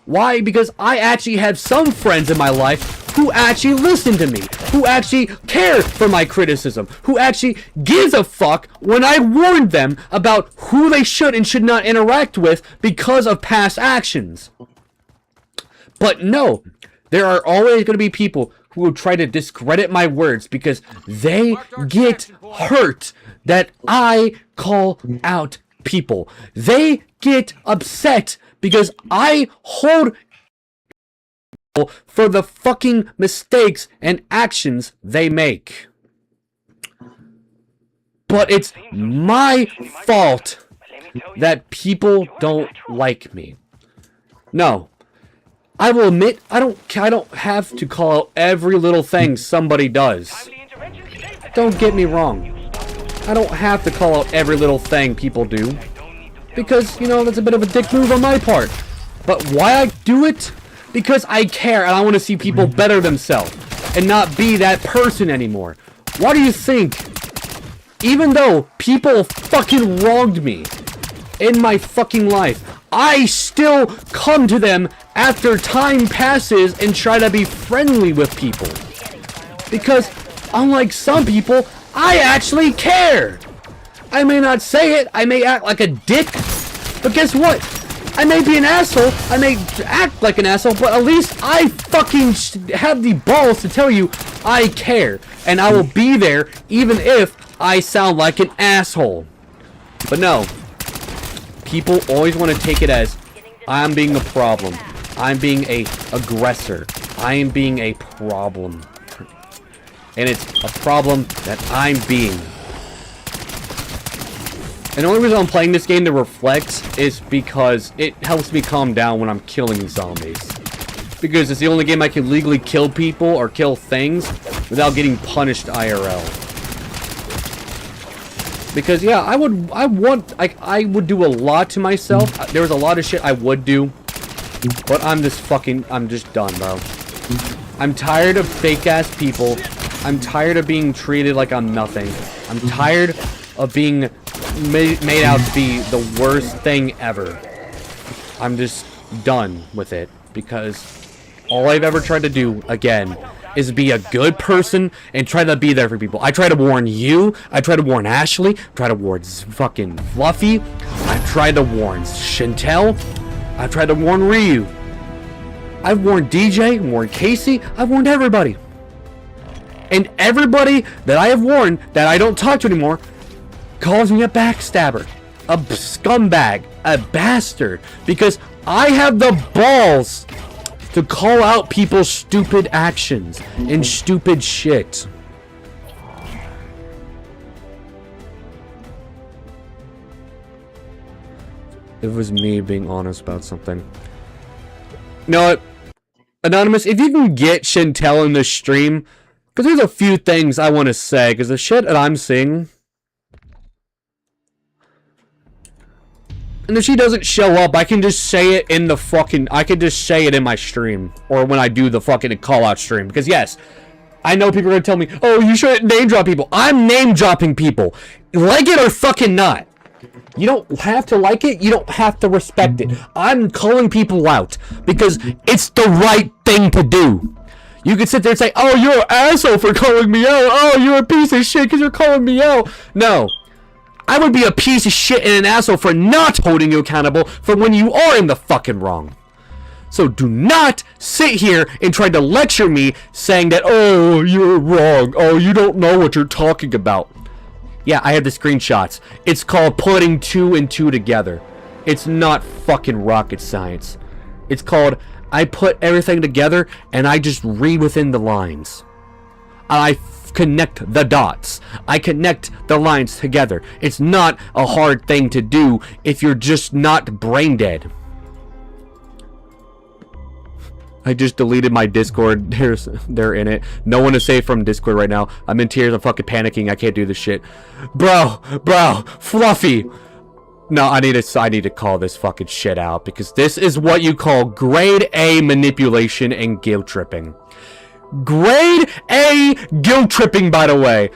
Why? Because I actually have some friends in my life who actually listen to me, who actually care for my criticism, who actually gives a fuck when I warned them about who they should and should not interact with because of past actions. But no, there are always going to be people who will try to discredit my words because they get hurt that I call out people. They get upset because I hold people for the fucking mistakes and actions they make. But it's my fault that people don't like me. No. I will admit, I don't have to call out every little thing somebody does. Don't get me wrong. I don't have to call out every little thing people do. Because, you know, that's a bit of a dick move on my part. But why I do it? Because I care and I want to see people better themselves. And not be that person anymore. Why do you think, even though people fucking wronged me in my fucking life, I still come to them after time passes and try to be friendly with people? Because, unlike some people, I actually care. I may not say it, I may act like a dick, but guess what? I may be an asshole, I may act like an asshole, but at least I fucking have the balls to tell you I care. And I will be there even if I sound like an asshole. But no. People always want to take it as I'm being a problem. I'm being a aggressor. I am being a problem. And it's a problem that I'm being. And the only reason I'm playing this game to reflect is because it helps me calm down when I'm killing zombies. Because it's the only game I can legally kill people or kill things without getting punished IRL. Because yeah, I would do a lot to myself. There was a lot of shit I would do, but I'm just done, bro. I'm tired of fake ass people. I'm tired of being treated like I'm nothing. I'm tired of being made out to be the worst thing ever. I'm just done with it because all I've ever tried to do again is be a good person and try to be there for people. I try to warn you. I try to warn Ashley. Try to warn fucking Fluffy. I tried to warn Chantel. I tried to warn Ryu. I've warned DJ, warned Casey. I've warned everybody. And everybody that I have warned that I don't talk to anymore calls me a backstabber, a scumbag, a bastard, because I have the balls to call out people's stupid actions and stupid shit. It was me being honest about something. You know what? Anonymous, if you can get Chantel in the stream, because there's a few things I want to say, because the shit that I'm seeing, and if she doesn't show up, I can just say it in the fucking... I can just say it in my stream. Or when I do the fucking call-out stream. Because yes, I know people are going to tell me, oh, you shouldn't name-drop people. I'm name-dropping people. Like it or fucking not. You don't have to like it. You don't have to respect it. I'm calling people out. Because it's the right thing to do. You can sit there and say, oh, you're an asshole for calling me out. Oh, you're a piece of shit because you're calling me out. No. I would be a piece of shit and an asshole for not holding you accountable for when you are in the fucking wrong. So do not sit here and try to lecture me saying that, oh, you're wrong. Oh, you don't know what you're talking about. Yeah, I have the screenshots. It's called putting 2 and 2 together. It's not fucking rocket science. It's called I put everything together and I just read within the lines. I connect the dots. I connect the lines together. It's not a hard thing to do if you're just not brain dead. I just deleted my Discord. They're in it. No one is safe from Discord right now. I'm in tears. I'm fucking panicking. I can't do this shit. Bro, Fluffy. No, I need to call this fucking shit out because this is what you call grade A manipulation and guilt tripping. Grade A guilt tripping, by the way.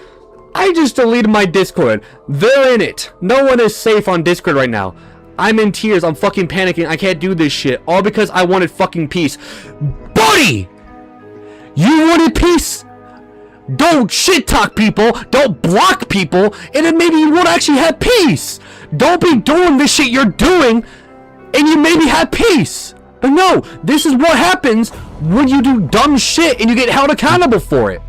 I just deleted my Discord. They're in it. No one is safe on Discord right now. I'm in tears. I'm fucking panicking. I can't do this shit. All because I wanted fucking peace. Buddy! You wanted peace? Don't shit talk people. Don't block people. And then maybe you won't actually have peace. Don't be doing this shit you're doing. And you maybe have peace. But no, this is what happens when you do dumb shit and you get held accountable for it.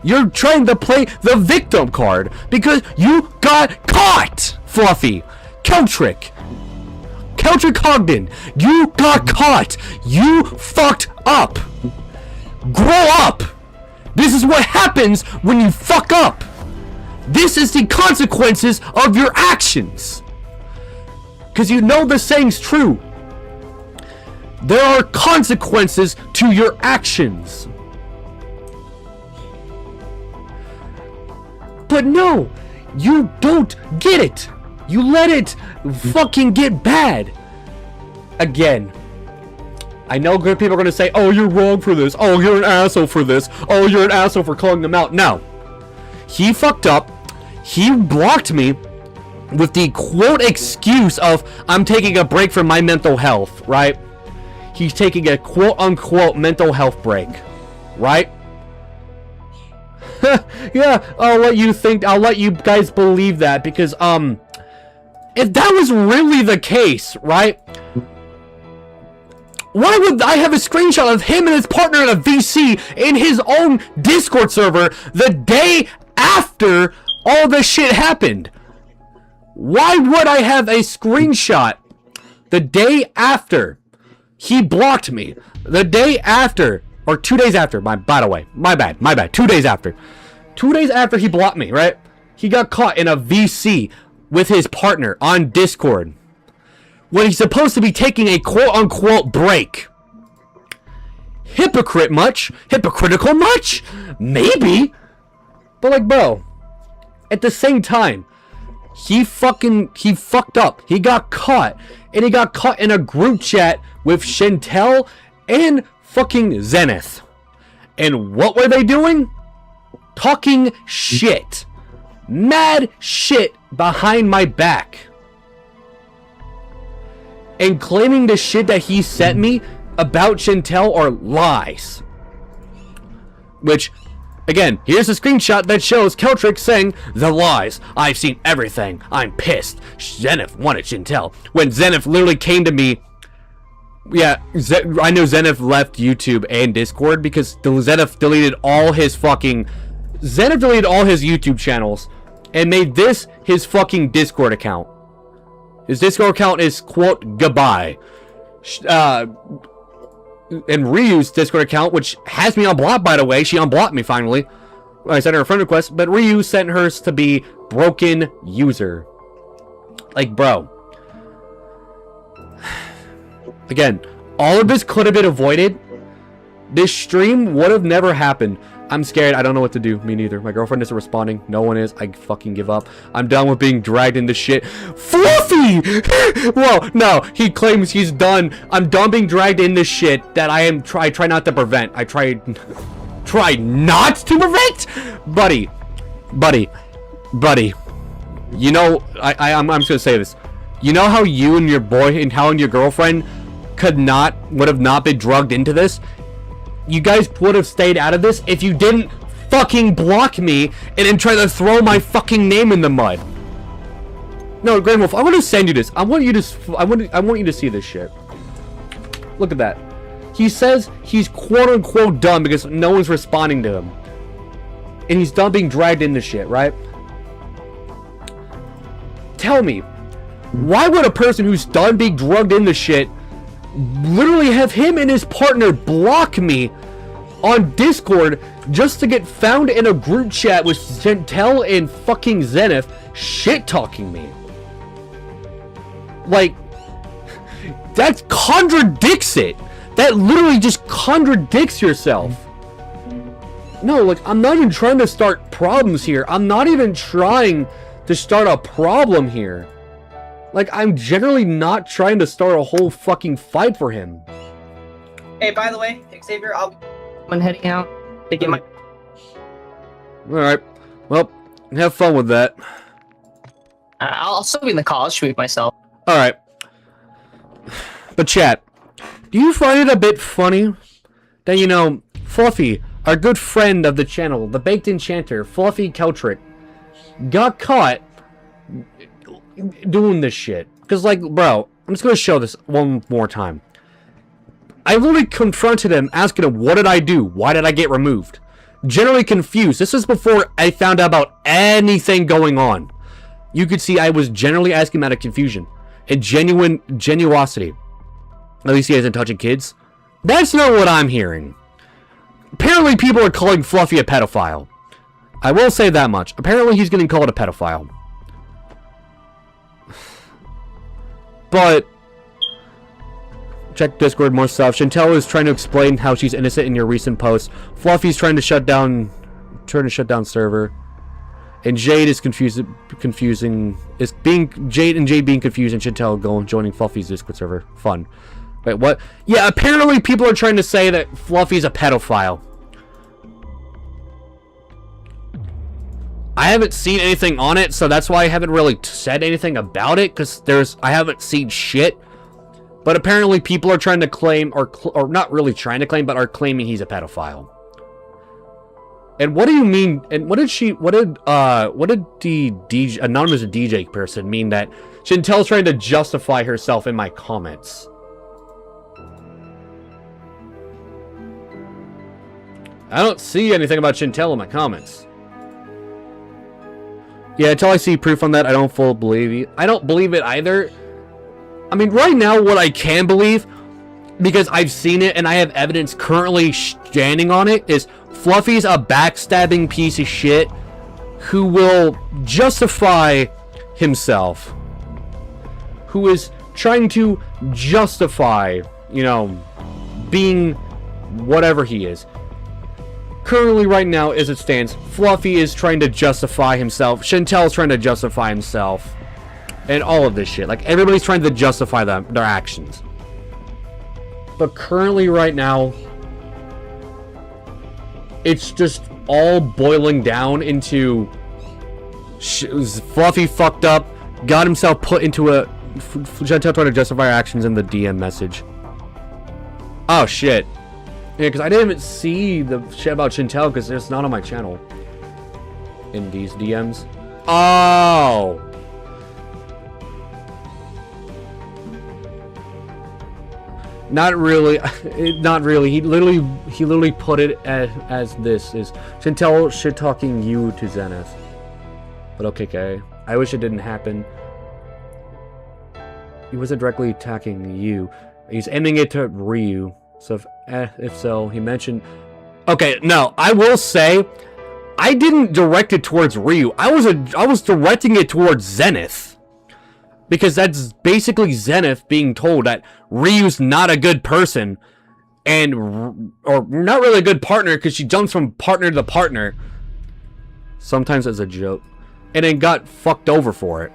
You're trying to play the victim card because you got caught, Fluffy. 𝐿𝐥𝐢𝐜𝐤, you got caught. You fucked up. Grow up. This is what happens when you fuck up. This is the consequences of your actions. Because you know the saying's true. There are consequences to your actions. But no, you don't get it. You let it fucking get bad. Again, I know good people are going to say, oh, you're wrong for this. Oh, you're an asshole for this. Oh, you're an asshole for calling them out. No. He fucked up. He blocked me with the quote excuse of, I'm taking a break from my mental health, right? He's taking a quote unquote mental health break, right? Yeah, I'll let you think, I'll let you guys believe that because, if that was really the case, right? Why would I have a screenshot of him and his partner in a VC in his own Discord server the day after all this shit happened? Why would I have a screenshot the day after he blocked me? The day after, or 2 days after, by the way, my bad, 2 days after. 2 days after he blocked me, right? He got caught in a VC with his partner on Discord when he's supposed to be taking a quote-unquote break. Hypocrite much? Hypocritical much? Maybe. But like, bro, at the same time, he fucked up. He got caught. And he got caught in a group chat with Chantel and fucking Zenith. And what were they doing? Talking shit. Mad shit behind my back. And claiming the shit that he sent me about Chantel are lies. Which, again, here's a screenshot that shows 𝐻𝒶𝓉 saying, the lies. I've seen everything. I'm pissed. Zenith wanted Chantel. When Zenith literally came to me. Yeah, I know Zenith left YouTube and Discord because Zenith deleted all his YouTube channels and made this his fucking Discord account. His Discord account is quote goodbye. And Ryu's Discord account, which has me unblocked, by the way, she unblocked me finally. I sent her a friend request, but Ryu sent hers to be broken user. Like, bro. Again, all of this could have been avoided. This stream would have never happened. I'm scared. I don't know what to do. Me neither. My girlfriend isn't responding. No one is. I fucking give up. I'm done with being dragged into shit. Fluffy! Whoa, no. He claims he's done. I'm done being dragged into shit that I try not to prevent. I try not to prevent? Buddy. You know, I'm just gonna say this. You know how you and your boy and how and your girlfriend would have not been drugged into this? You guys would have stayed out of this if you didn't fucking block me and then try to throw my fucking name in the mud. No, Grand Wolf, I want to send you this. I want you to see this shit. Look at that. He says he's quote unquote done because no one's responding to him. And he's done being dragged into shit, right? Tell me, why would a person who's done being drugged into shit literally have him and his partner block me on Discord just to get found in a group chat with Chantel and fucking Zenith shit-talking me? Like, that contradicts it. That literally just contradicts yourself. No, like, I'm not even trying to start problems here. I'm not even trying to start a problem here. Like, I'm generally not trying to start a whole fucking fight for him. Hey, by the way, Xavier, I'm heading out to get my... Alright. Well, have fun with that. I'll still be in the call. I'll shoot myself. Alright. But chat, do you find it a bit funny that, you know, Fluffy, our good friend of the channel, the Baked Enchanter, Fluffy 𝐻𝒶𝓉, got caught doing this shit? Because, like, bro, I'm just gonna show this one more time. I literally confronted him, asking him, what did I do? Why did I get removed? Generally confused. This is before I found out about anything going on. You could see I was generally asking him out of confusion and genuosity. At least he isn't touching kids. That's not what I'm hearing. Apparently people are calling Fluffy a pedophile. I will say that much. Apparently he's getting called a pedophile. But check Discord, more stuff. Chantel is trying to explain how she's innocent in your recent post. Fluffy's trying to shut down server. And Jade is Jade and Jade being confused, and Chantel joining Fluffy's Discord server. Fun. Wait, what? Yeah, apparently people are trying to say that Fluffy's a pedophile. I haven't seen anything on it, so that's why I haven't really said anything about it, because I haven't seen shit. But apparently people are trying to claim, or not really trying to claim, but are claiming he's a pedophile. And what do you mean, and what did the anonymous DJ person mean that Chantel's trying to justify herself in my comments? I don't see anything about Chantel in my comments. Yeah, until I see proof on that, I don't fully believe you. I don't believe it either. I mean, right now, what I can believe, because I've seen it and I have evidence currently standing on it, is Fluffy's a backstabbing piece of shit who will justify himself. Who is trying to justify, you know, being whatever he is. Currently, right now, as it stands, Fluffy is trying to justify himself. Chantel's trying to justify himself. And all of this shit. Like, everybody's trying to justify their actions. But currently, right now, it's just all boiling down into Fluffy fucked up, got himself put into a... Chantel trying to justify her actions in the DM message. Oh, shit. Yeah, because I didn't even see the shit about Chantel because it's not on my channel. In these DMs. Oh! Not really. Not really. He literally put it as this is Chantel shit talking you to Zenith. But okay. I wish it didn't happen. He wasn't directly attacking you. He's aiming it to Ryu. So if so, he mentioned... Okay, no, I will say, I didn't direct it towards Ryu. I was directing it towards Zenith. Because that's basically Zenith being told that Ryu's not a good person. Or not really a good partner, because she jumps from partner to partner. Sometimes as a joke. And then got fucked over for it.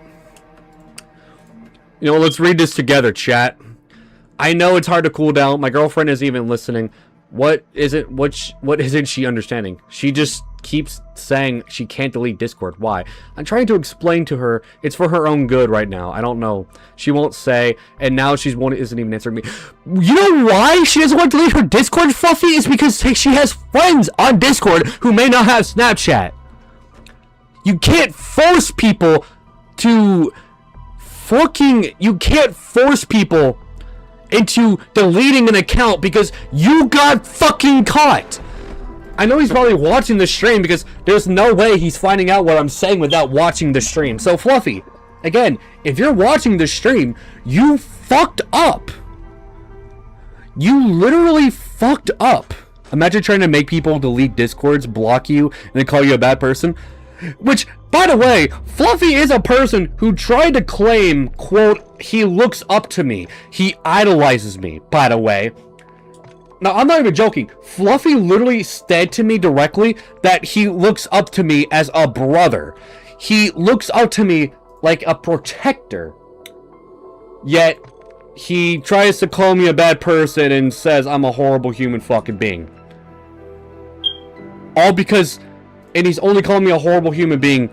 You know, let's read this together, chat. I know it's hard to cool down. My girlfriend isn't even listening. What isn't she understanding? She just keeps saying she can't delete Discord. Why? I'm trying to explain to her it's for her own good right now. I don't know. She won't say, and now isn't even answering me. You know why she doesn't want to delete her Discord, Fluffy? Is because she has friends on Discord who may not have Snapchat. You can't force people to you can't force people into deleting an account because you got fucking caught. I know he's probably watching the stream because there's no way he's finding out what I'm saying without watching the stream. So Fluffy, again, if you're watching the stream, you fucked up. You literally fucked up. Imagine trying to make people delete Discords, block you, and then call you a bad person. Which, by the way, Fluffy is a person who tried to claim, quote, he looks up to me. He idolizes me, by the way. Now, I'm not even joking. Fluffy literally said to me directly that he looks up to me as a brother. He looks up to me like a protector. Yet, he tries to call me a bad person and says I'm a horrible human fucking being. All because... And he's only calling me a horrible human being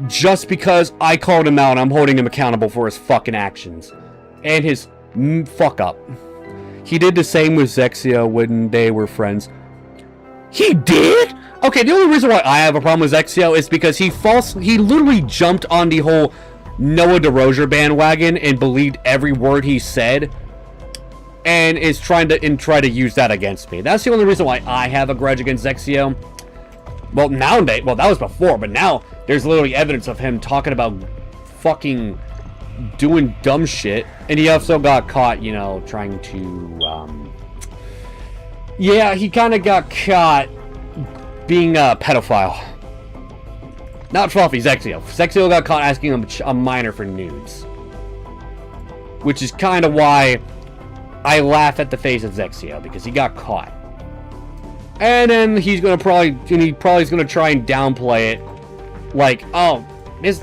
just because I called him out and I'm holding him accountable for his fucking actions. And his fuck up. He did the same with 𝐂𝐥𝐤𝐜 when they were friends. He did? Okay, the only reason why I have a problem with 𝐂𝐥𝐤𝐜 is because he literally jumped on the whole 𝐿𝐴 bandwagon and believed every word he said. And is trying to use that against me. That's the only reason why I have a grudge against 𝐂𝐥𝐤𝐜. Well, nowadays, well, that was before, but now there's literally evidence of him talking about fucking doing dumb shit. And he also got caught, you know, trying to, yeah, he kind of got caught being a pedophile. Not Fluffy, 𝐂𝐥𝐤𝐜. 𝐂𝐥𝐤𝐜 got caught asking him a minor for nudes. Which is kind of why I laugh at the face of 𝐂𝐥𝐤 because he got caught. And then he's gonna probably is gonna try and downplay it, like, oh,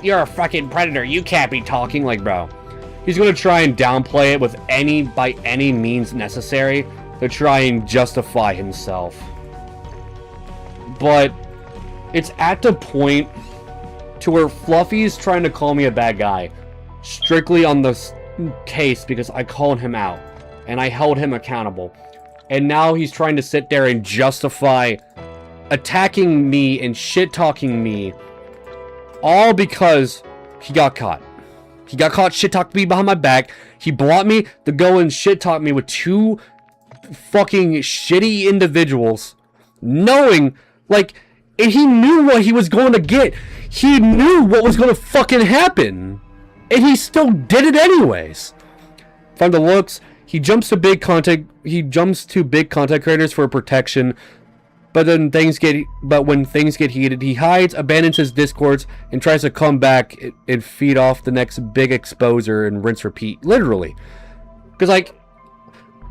you're a fucking predator, you can't be talking, like, bro. He's gonna try and downplay it with by any means necessary to try and justify himself. But it's at the point to where Fluffy's trying to call me a bad guy, strictly on this case because I called him out and I held him accountable. And now he's trying to sit there and justify attacking me and shit-talking me, all because he got caught. He got caught shit-talking me behind my back. He brought me to go and shit-talk me with two fucking shitty individuals, knowing, like, and he knew what he was going to get. He knew what was going to fucking happen. And he still did it anyways. From the looks, he jumps to big content creators for protection. But when things get heated, he hides, abandons his discords, and tries to come back and feed off the next big exposer and rinse repeat. Literally. Because, like,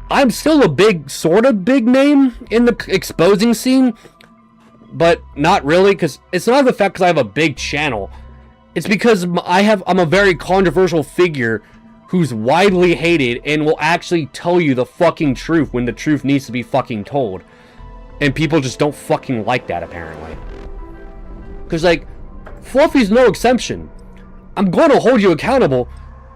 I'm still a sort of big name in the exposing scene, but not really, because it's not the fact because I have a big channel. It's because I'm a very controversial figure who's widely hated and will actually tell you the fucking truth when the truth needs to be fucking told. And people just don't fucking like that, apparently. Because, like, Fluffy's no exception. I'm going to hold you accountable.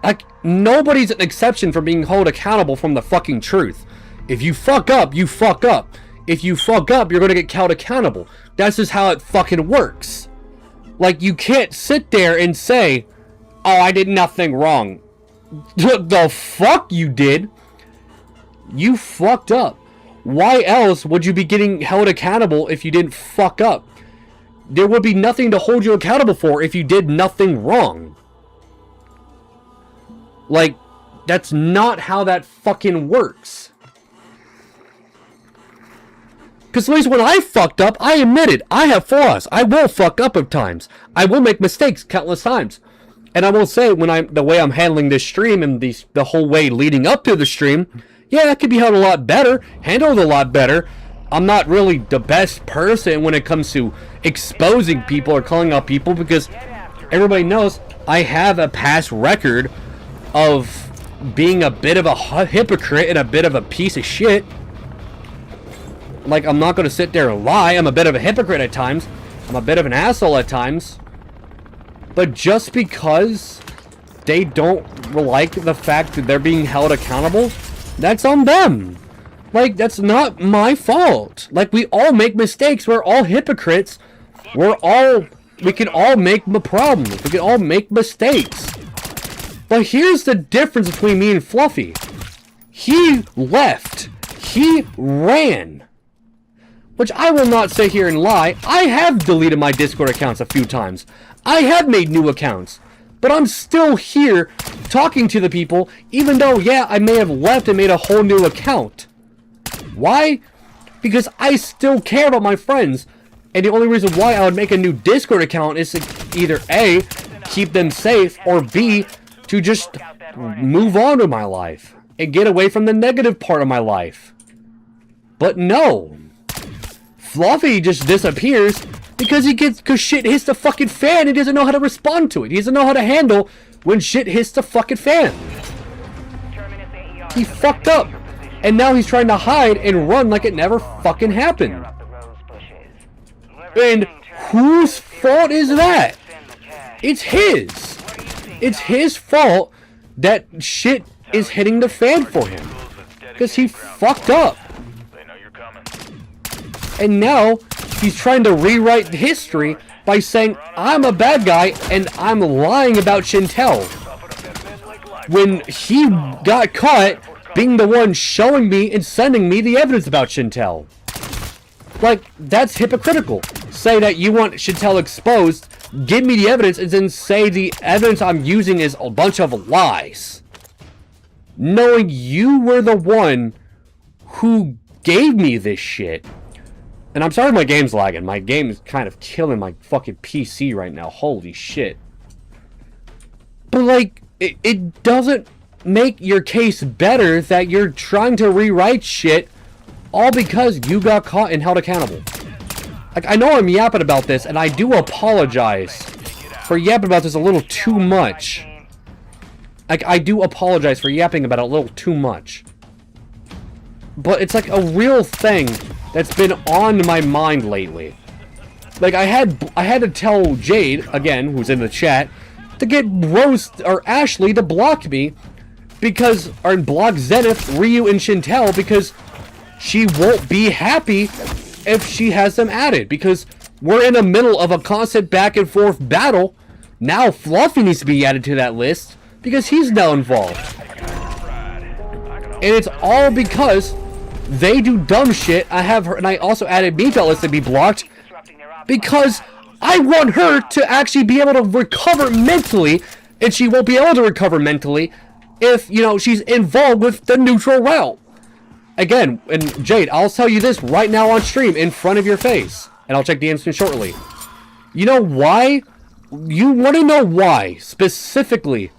Like, nobody's an exception from being held accountable from the fucking truth. If you fuck up, you fuck up. If you fuck up, you're going to get held accountable. That's just how it fucking works. Like, you can't sit there and say, oh, I did nothing wrong. The fuck you did? You fucked up. Why else would you be getting held accountable if you didn't fuck up? There would be nothing to hold you accountable for if you did nothing wrong. Like, that's not how that fucking works. Because at least when I fucked up, I admit it. I have flaws. I will fuck up at times. I will make mistakes countless times. And I will say, the way I'm handling this stream and the whole way leading up to the stream, yeah, that could be handled a lot better. I'm not really the best person when it comes to exposing people or calling out people, because everybody knows I have a past record of being a bit of a hypocrite and a bit of a piece of shit. Like, I'm not going to sit there and lie. I'm a bit of a hypocrite at times. I'm a bit of an asshole at times. But just because they don't like the fact that they're being held accountable, that's on them. Like, that's not my fault. Like, we all make mistakes. We're all hypocrites. We can all make problems. We can all make mistakes. But here's the difference between me and Fluffy. He left. He ran. Which I will not sit here and lie. I have deleted my Discord accounts a few times. I have made new accounts. But I'm still here talking to the people, even though, yeah, I may have left and made a whole new account. Why? Because I still care about my friends. And the only reason why I would make a new Discord account is to either A, keep them safe, or B, to just move on with my life and get away from the negative part of my life. But no. Fluffy just disappears because shit hits the fucking fan and he doesn't know how to respond to it. He doesn't know how to handle when shit hits the fucking fan. He fucked up. And now he's trying to hide and run like it never fucking happened. And whose fault is that? It's his. It's his fault that shit is hitting the fan for him. Because he fucked up. And now he's trying to rewrite history by saying I'm a bad guy and I'm lying about Chantel. When he got caught being the one showing me and sending me the evidence about Chantel. Like, that's hypocritical. Say that you want Chantel exposed, give me the evidence, and then say the evidence I'm using is a bunch of lies. Knowing you were the one who gave me this shit. And I'm sorry my game's lagging. My game is kind of killing my fucking PC right now. Holy shit. But, like, it doesn't make your case better that you're trying to rewrite shit all because you got caught and held accountable. Like, I know I'm yapping about this, and I do apologize for yapping about this a little too much. Like, I do apologize for yapping about it a little too much. But it's like a real thing that's been on my mind lately. Like, I had to tell Jade, again, who's in the chat, to get Rose or Ashley to block me because, or block Zenith, Ryu, and Chantel because she won't be happy if she has them added, because we're in the middle of a constant back and forth battle. Now Fluffy needs to be added to that list because he's now involved. And it's all because they do dumb shit. I have her, and I also added me to that list to be blocked because I want her to actually be able to recover mentally, and she won't be able to recover mentally if, you know, she's involved with the neutral route. Again, and Jade, I'll tell you this right now on stream in front of your face, and I'll check the instant shortly. You know why? You want to know why, specifically,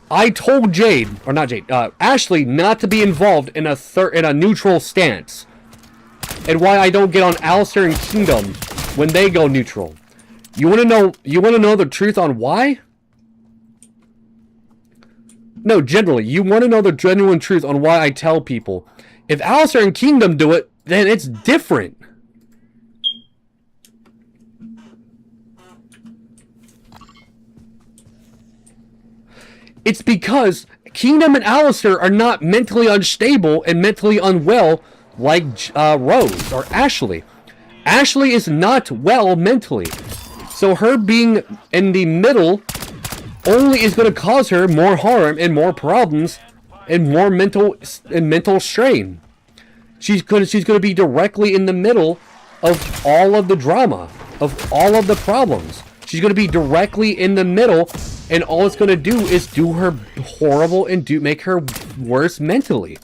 I told Jade, or not Jade, Ashley not to be involved in a neutral stance. And why I don't get on Alistair and Kingdom when they go neutral. You want to know the truth on why? No, generally, you want to know the genuine truth on why I tell people. If Alistair and Kingdom do it, then it's different. It's because Kingdom and Alistair are not mentally unstable and mentally unwell like Rose or Ashley. Ashley is not well mentally. So her being in the middle only is going to cause her more harm and more problems and more mental strain. She's going to be directly in the middle of all of the drama, of all of the problems. She's going to be directly in the middle, and all it's going to do is do her horrible and make her worse mentally.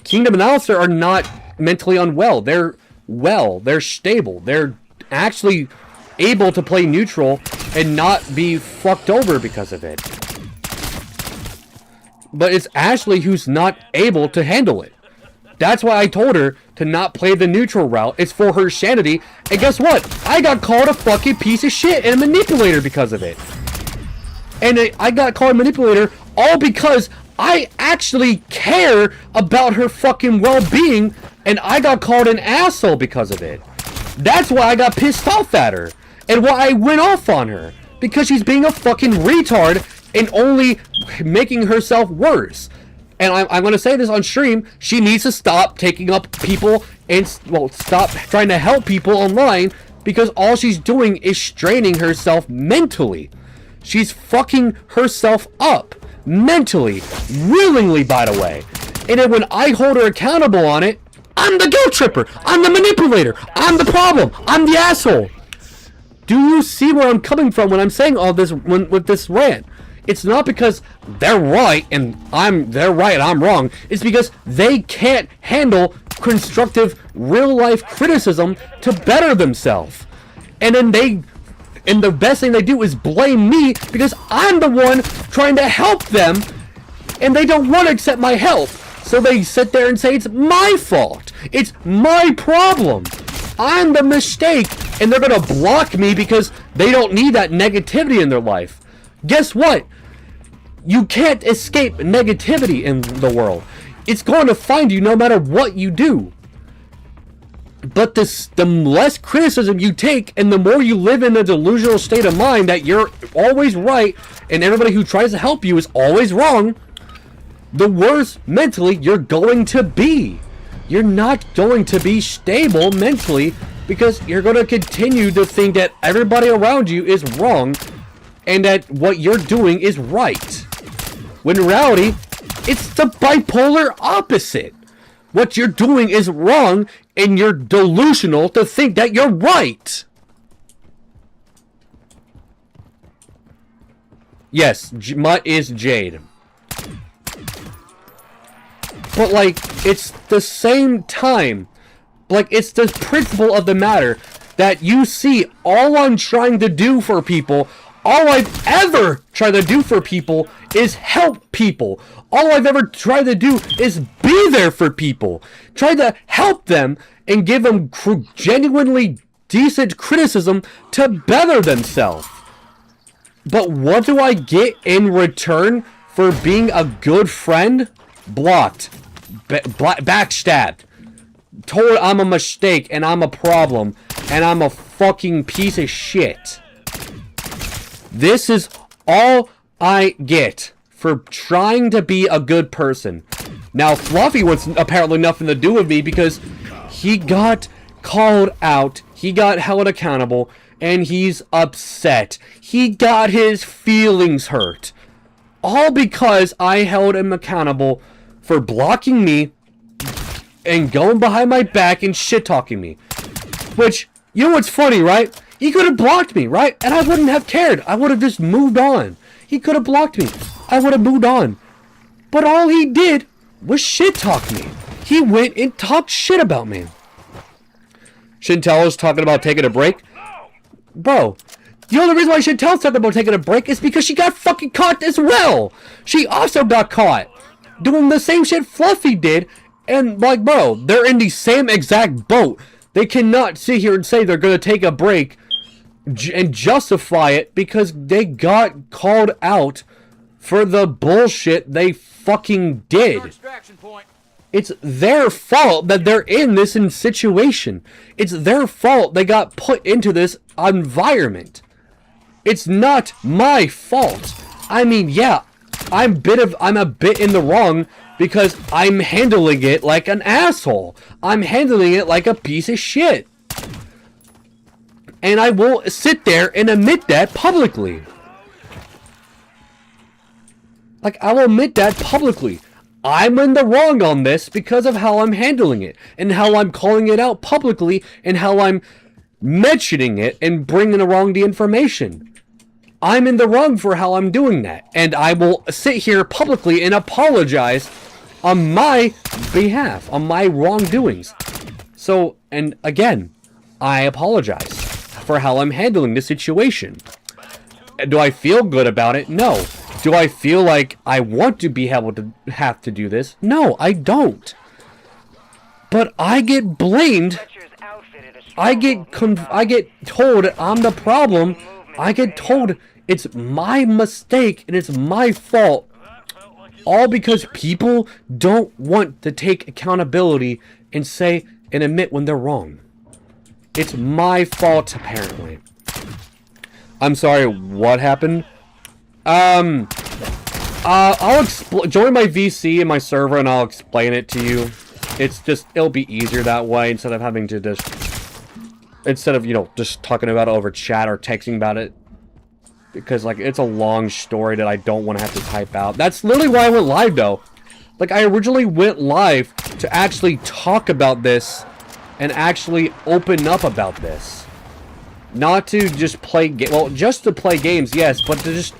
Kingdom and Alistair are not mentally unwell. They're well. They're stable. They're actually able to play neutral and not be fucked over because of it. But it's Ashley who's not able to handle it. That's why I told her to not play the neutral route. It's for her sanity. And guess what? I got called a fucking piece of shit and a manipulator because of it. And I got called a manipulator all because I actually care about her fucking well-being, and I got called an asshole because of it. That's why I got pissed off at her. And why I went off on her. Because she's being a fucking retard and only making herself worse. And I'm going to say this on stream, she needs to stop taking up people and, well, stop trying to help people online, because all she's doing is straining herself mentally. She's fucking herself up mentally, willingly, by the way. And then when I hold her accountable on it, I'm the guilt tripper, I'm the manipulator, I'm the problem, I'm the asshole. Do you see where I'm coming from when I'm saying all this with this rant? It's not because they're right and they're right and I'm wrong. It's because they can't handle constructive real-life criticism to better themselves. And then the best thing they do is blame me because I'm the one trying to help them, and they don't want to accept my help. So they sit there and say it's my fault. It's my problem. I'm the mistake, and they're going to block me because they don't need that negativity in their life. Guess what? You can't escape negativity in the world. It's going to find you no matter what you do. But the less criticism you take, and the more you live in a delusional state of mind that you're always right, and everybody who tries to help you is always wrong, the worse mentally you're going to be. You're not going to be stable mentally, because you're going to continue to think that everybody around you is wrong and that what you're doing is right. When in reality, it's the bipolar opposite. What you're doing is wrong, and you're delusional to think that you're right. Yes, Mutt is Jade. But, like, it's the same time. Like, it's the principle of the matter that you see all I'm trying to do for people, All I've ever tried to do for people is help people. All I've ever tried to do is be there for people. Try to help them and give them genuinely decent criticism to better themselves. But what do I get in return for being a good friend? Blocked. Backstabbed. Told I'm a mistake and I'm a problem and I'm a fucking piece of shit. This is all I get for trying to be a good person. Now, Fluffy wants apparently nothing to do with me because he got called out, he got held accountable, and he's upset. He got his feelings hurt. All because I held him accountable for blocking me and going behind my back and shit-talking me. Which, you know what's funny, right? He could have blocked me, right? And I wouldn't have cared. I would have just moved on. He could have blocked me. I would have moved on. But all he did was shit-talk me. He went and talked shit about me. Chantel's talking about taking a break. Bro, the only reason why Chantel's talking about taking a break is because she got fucking caught as well. She also got caught doing the same shit Fluffy did. And, like, bro, they're in the same exact boat. They cannot sit here and say they're going to take a break and justify it because they got called out for the bullshit they fucking did. It's their fault that they're in this situation. It's their fault they got put into this environment. It's not my fault. I mean, yeah, I'm a bit in the wrong because I'm handling it like an asshole. I'm handling it like a piece of shit. And I will sit there and admit that publicly. Like, I will admit that publicly. I'm in the wrong on this because of how I'm handling it. And how I'm calling it out publicly. And how I'm mentioning it and bringing the information. I'm in the wrong for how I'm doing that. And I will sit here publicly and apologize on my behalf. On my wrongdoings. So, and again, I apologize for how I'm handling this situation. Do I feel good about it? No. Do I feel like I want to be able to have to do this? No, I don't. But I get blamed. I get told I'm the problem. I get told it's my mistake and it's my fault. All because people don't want to take accountability and say and admit when they're wrong. It's my fault, apparently. I'm sorry, what happened? I'll join my VC in my server and I'll explain it to you. It'll be easier that way instead of having to you know, just talking about it over chat or texting about it. Because, like, it's a long story that I don't want to have to type out. That's literally why I went live, though. Like, I originally went live to actually talk about this and actually open up about this. Not to just play just to play games, yes, but to just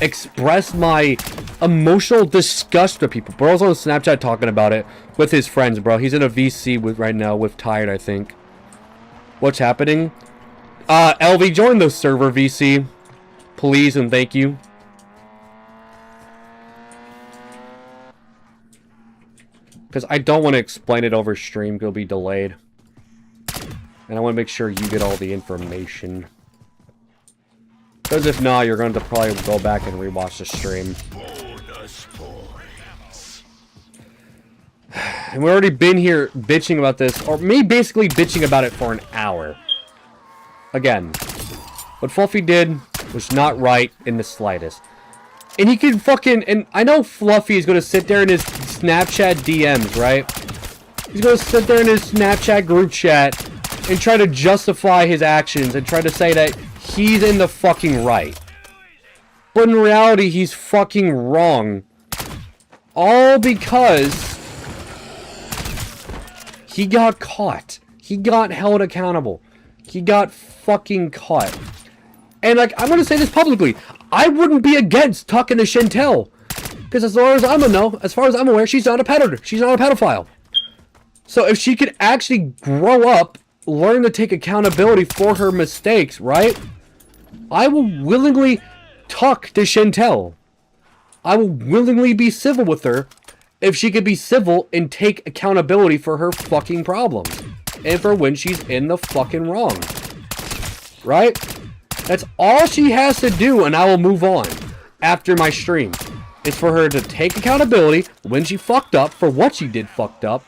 express my emotional disgust to people. Bro's on Snapchat talking about it with his friends, bro. He's in a VC right now with Tired, I think. What's happening? LV, join the server VC. Please and thank you. Because I don't want to explain it over stream. It'll be delayed. And I want to make sure you get all the information. Because if not, you're going to probably go back and rewatch the stream. And we've already been here bitching about this. Or me basically bitching about it for an hour. Again. What Fluffy did was not right in the slightest. And he can fucking... And I know Fluffy is going to sit there in his Snapchat DMs, right? He's going to sit there in his Snapchat group chat and try to justify his actions and try to say that he's in the fucking right. But in reality, he's fucking wrong. All because he got caught. He got held accountable. He got fucking caught. And, like, I'm gonna say this publicly. I wouldn't be against talking to Chantel. Because as far as I'm aware, she's not a predator. She's not a pedophile. So if she could actually grow up, learn to take accountability for her mistakes, right? I will willingly talk to Chantel. I will willingly be civil with her if she could be civil and take accountability for her fucking problems. And for when she's in the fucking wrong. Right? That's all she has to do, and I will move on after my stream. It's for her to take accountability when she fucked up for what she did fucked up.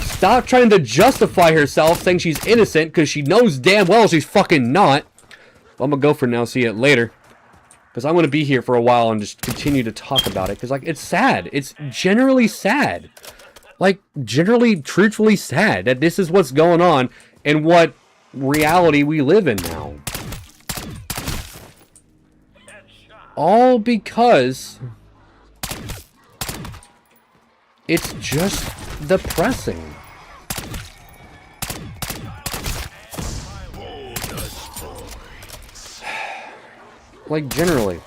Stop trying to justify herself saying she's innocent because she knows damn well she's fucking not. Well, I'm gonna go for now, see you later. Because I'm gonna be here for a while and just continue to talk about it. Because, like, it's sad. It's generally sad. Like, generally, truthfully sad that this is what's going on and what reality we live in now. All because it's just depressing. Like, generally.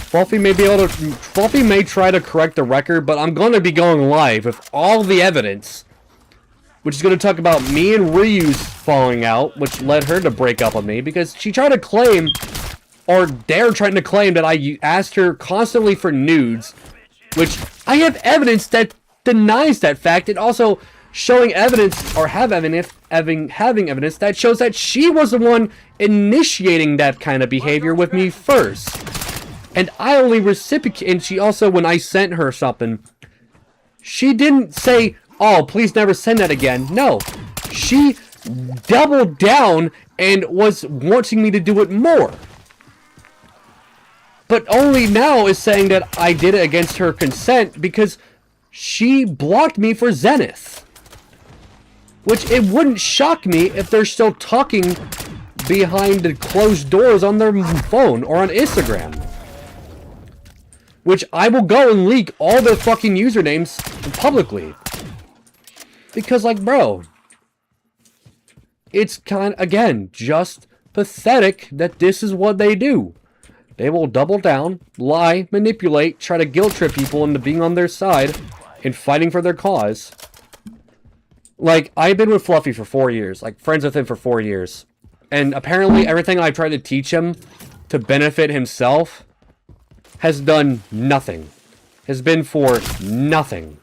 Fluffy may try to correct the record, but I'm going to be going live with all the evidence. Which is going to talk about me and Ryu's falling out, which led her to break up with me, because she tried to claim, or they're trying to claim that I asked her constantly for nudes, which I have evidence that denies that fact, and also showing evidence, or having evidence that shows that she was the one initiating that kind of behavior with me first. And I only reciprocate, and she also, when I sent her something, she didn't say, oh, please never send that again. No, she doubled down and was wanting me to do it more. But only now is saying that I did it against her consent because she blocked me for Zenith. Which, it wouldn't shock me if they're still talking behind the closed doors on their phone or on Instagram. Which I will go and leak all their fucking usernames publicly. Because, like, bro, it's kind of, again, just pathetic that this is what they do. They will double down, lie, manipulate, try to guilt trip people into being on their side and fighting for their cause. Like, I've been with Fluffy for 4 years, like, friends with him for 4 years. And apparently everything I tried to teach him to benefit himself has done nothing. Has been for nothing.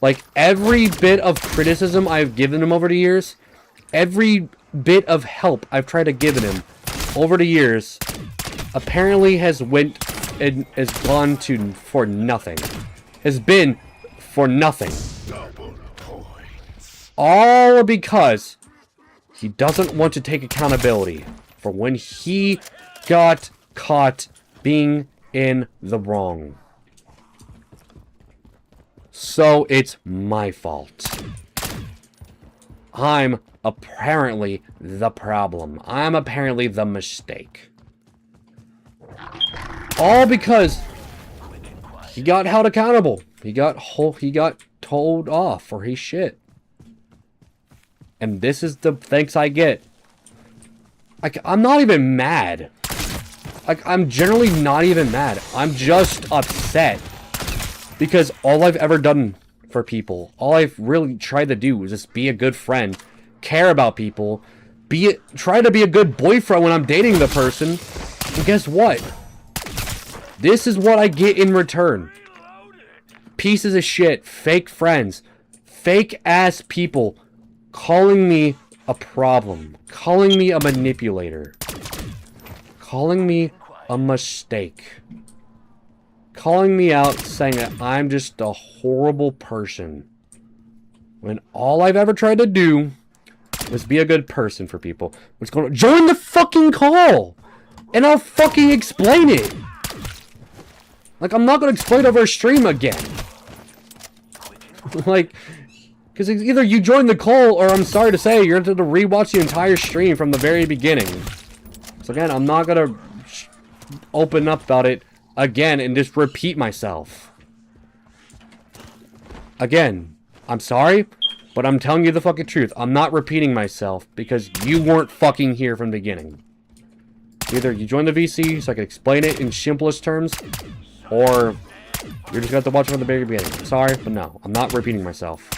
Like, every bit of criticism I've given him over the years, every bit of help I've tried to give him over the years, apparently has went and has gone to for nothing. Has been for nothing. All because he doesn't want to take accountability for when he got caught being in the wrong. So it's my fault. I'm apparently the problem. I'm apparently the mistake. All because he got held accountable. He got told off for his shit. And this is the thanks I get. Like, I'm not even mad. Like, I'm generally not even mad. I'm just upset. Because all I've ever done for people, all I've really tried to do is just be a good friend, care about people, try to be a good boyfriend when I'm dating the person. And guess what? This is what I get in return. Pieces of shit, fake friends, fake ass people calling me a problem, calling me a manipulator, calling me a mistake, calling me out, saying that I'm just a horrible person, when all I've ever tried to do was be a good person for people. What's going on? Join the fucking call, and I'll fucking explain it. Like, I'm not gonna explain over a stream again. Like, because either you join the call, or I'm sorry to say, you're going to rewatch the entire stream from the very beginning. So again, I'm not gonna open up about it again and just repeat myself. Again, I'm sorry, but I'm telling you the fucking truth. I'm not repeating myself because you weren't fucking here from the beginning. Either you join the VC so I can explain it in simplest terms, or you're just going to have to watch it from the very beginning. I'm sorry, but no, I'm not repeating myself.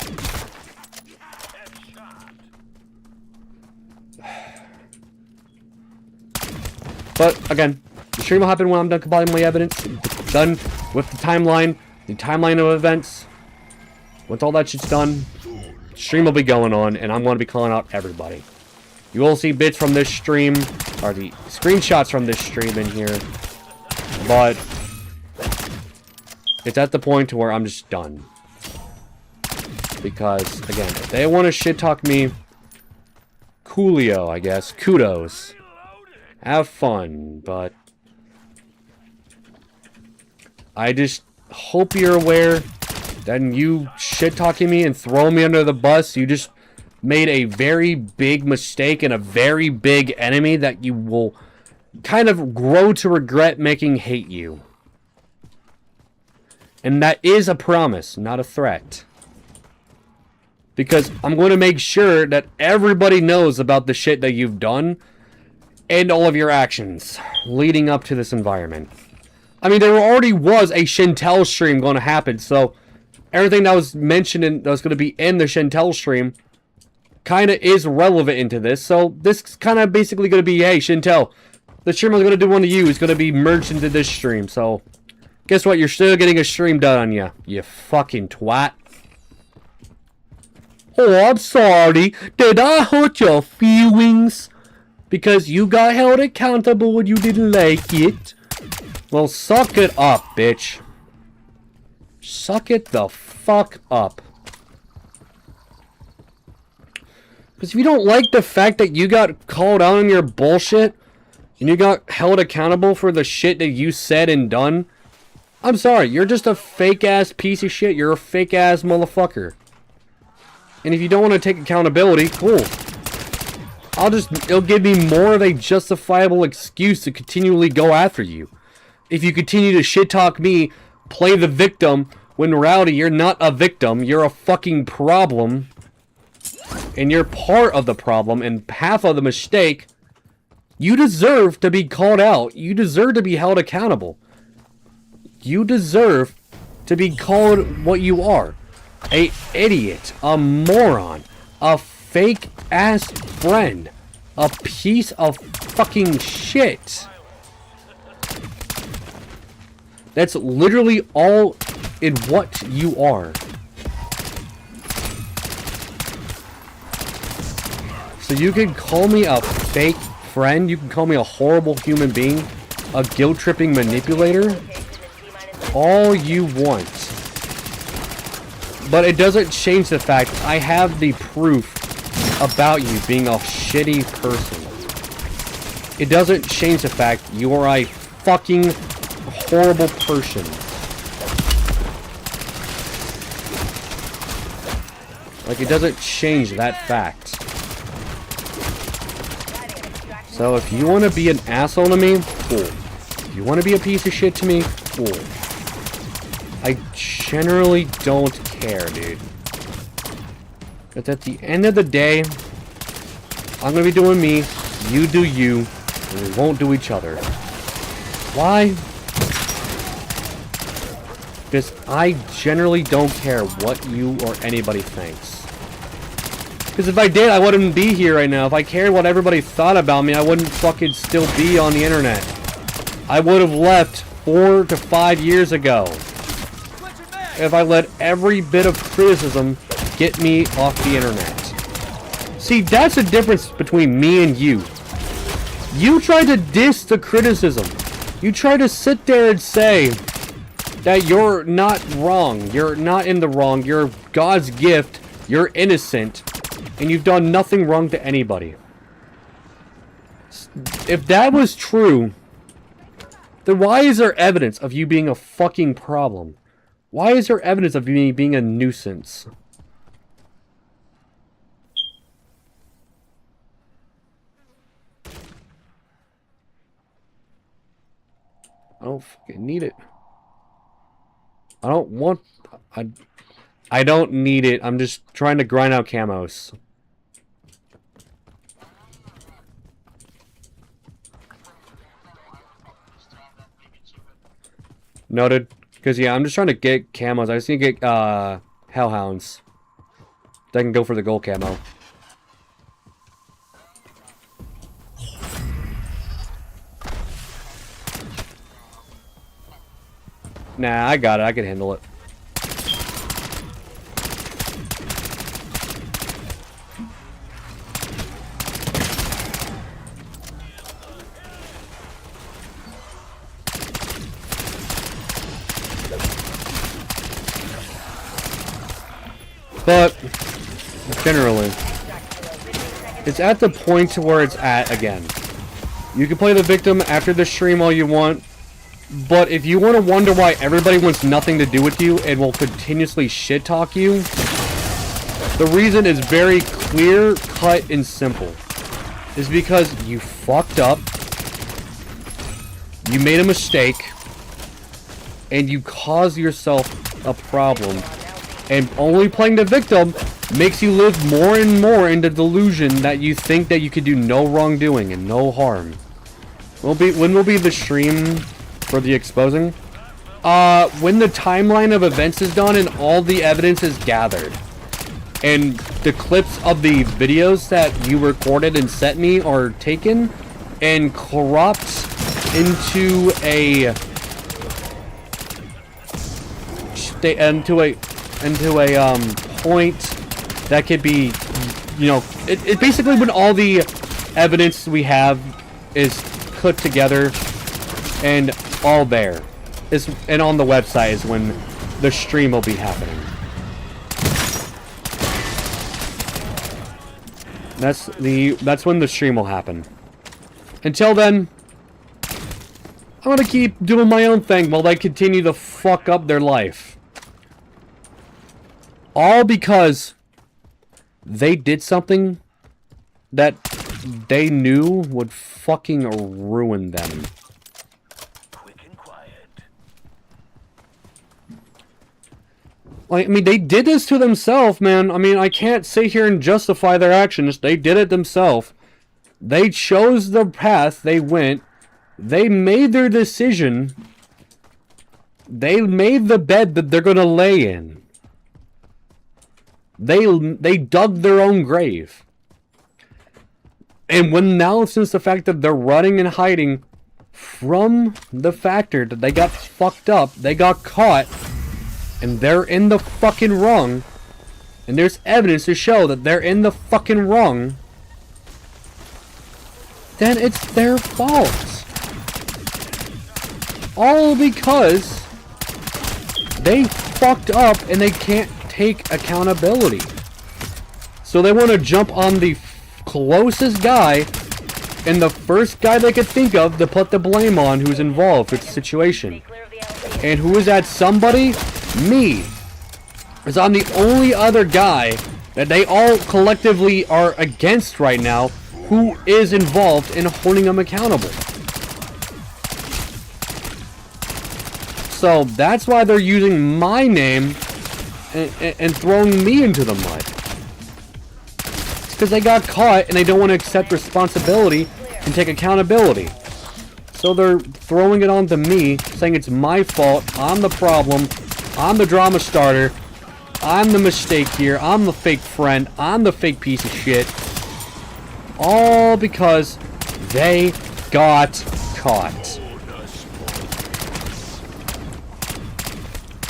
But, again, the stream will happen when I'm done compiling my evidence. Done with the timeline of events. Once all that shit's done, the stream will be going on, and I'm going to be calling out everybody. You will see bits from this stream, or the screenshots from this stream in here. But it's at the point to where I'm just done. Because, again, if they want to shit talk me, coolio, I guess. Kudos. Have fun, but I just hope you're aware that you shit talking me and throwing me under the bus, you just made a very big mistake and a very big enemy that you will kind of grow to regret making hate you. And that is a promise, not a threat. Because I'm going to make sure that everybody knows about the shit that you've done and all of your actions leading up to this environment. I mean, there already was a Shintel stream going to happen, so everything that was mentioned that was going to be in the Shintel stream kind of is relevant into this. So this is kind of basically going to be, hey, Shintel, the stream I was going to do one to you is going to be merged into this stream. So guess what? You're still getting a stream done on you, you fucking twat. Oh, I'm sorry. Did I hurt your feelings? Because you got held accountable when you didn't like it. Well, suck it up, bitch. Suck it the fuck up. Because if you don't like the fact that you got called out on your bullshit, and you got held accountable for the shit that you said and done, I'm sorry, you're just a fake-ass piece of shit. You're a fake-ass motherfucker. And if you don't want to take accountability, cool. It'll give me more of a justifiable excuse to continually go after you. If you continue to shit talk me, play the victim, when in reality you're not a victim, you're a fucking problem. And you're part of the problem and half of the mistake. You deserve to be called out. You deserve to be held accountable. You deserve to be called what you are. A idiot, a moron, a fake ass friend, a piece of fucking shit. That's literally all in what you are. So you can call me a fake friend, you can call me a horrible human being, a guilt-tripping manipulator, all you want. But it doesn't change the fact I have the proof about you being a shitty person. It doesn't change the fact you are a fucking horrible person. Like, it doesn't change that fact. So if you want to be an asshole to me, cool. If you want to be a piece of shit to me, cool. I generally don't care, dude. But at the end of the day, I'm gonna be doing me, you do you, and we won't do each other. Why? Because I generally don't care what you or anybody thinks. Because if I did, I wouldn't be here right now. If I cared what everybody thought about me, I wouldn't fucking still be on the internet. I would have left 4 to 5 years ago. If I let every bit of criticism get me off the internet. See, that's the difference between me and you. You try to diss the criticism. You try to sit there and say that you're not wrong. You're not in the wrong. You're God's gift. You're innocent. And you've done nothing wrong to anybody. If that was true, then why is there evidence of you being a fucking problem? Why is there evidence of me being a nuisance? I don't fucking need it. I don't want... I don't need it. I'm just trying to grind out camos. Noted. Because, yeah, I'm just trying to get camos. I just need to get, hellhounds. Then I can go for the gold camo. Nah, I got it. I can handle it. But generally, it's at the point to where it's at again. You can play the victim after the stream all you want, but if you want to wonder why everybody wants nothing to do with you and will continuously shit talk you, the reason is very clear, cut, and simple. Is because you fucked up, you made a mistake, and you caused yourself a problem. And only playing the victim makes you live more and more in the delusion that you think that you could do no wrongdoing and no harm. When will be the stream for the exposing? When the timeline of events is done and all the evidence is gathered. And the clips of the videos that you recorded and sent me are taken and corrupt into a point that could be, you know, it basically when all the evidence we have is put together and all there is, and on the website is when the stream will be happening. That's when the stream will happen. Until then, I'm gonna keep doing my own thing while they continue to fuck up their life. All because they did something that they knew would fucking ruin them. Quick and quiet. Like, I mean, they did this to themselves, man. I mean, I can't sit here and justify their actions. They did it themselves. They chose the path they went. They made their decision. They made the bed that they're gonna lay in. They dug their own grave. And when now, since the fact that they're running and hiding from the factor that they got fucked up, they got caught, and they're in the fucking wrong, and there's evidence to show that they're in the fucking wrong, then it's their fault. All because they fucked up and they can't take accountability. So they want to jump on the closest guy and the first guy they could think of to put the blame on who's involved with the situation. And who is that somebody? Me. Because I'm the only other guy that they all collectively are against right now who is involved in holding them accountable. So that's why they're using my name and throwing me into the mud. It's because they got caught and they don't want to accept responsibility and take accountability. So they're throwing it onto me, saying it's my fault, I'm the problem, I'm the drama starter, I'm the mistake here, I'm the fake friend, I'm the fake piece of shit. All because they got caught.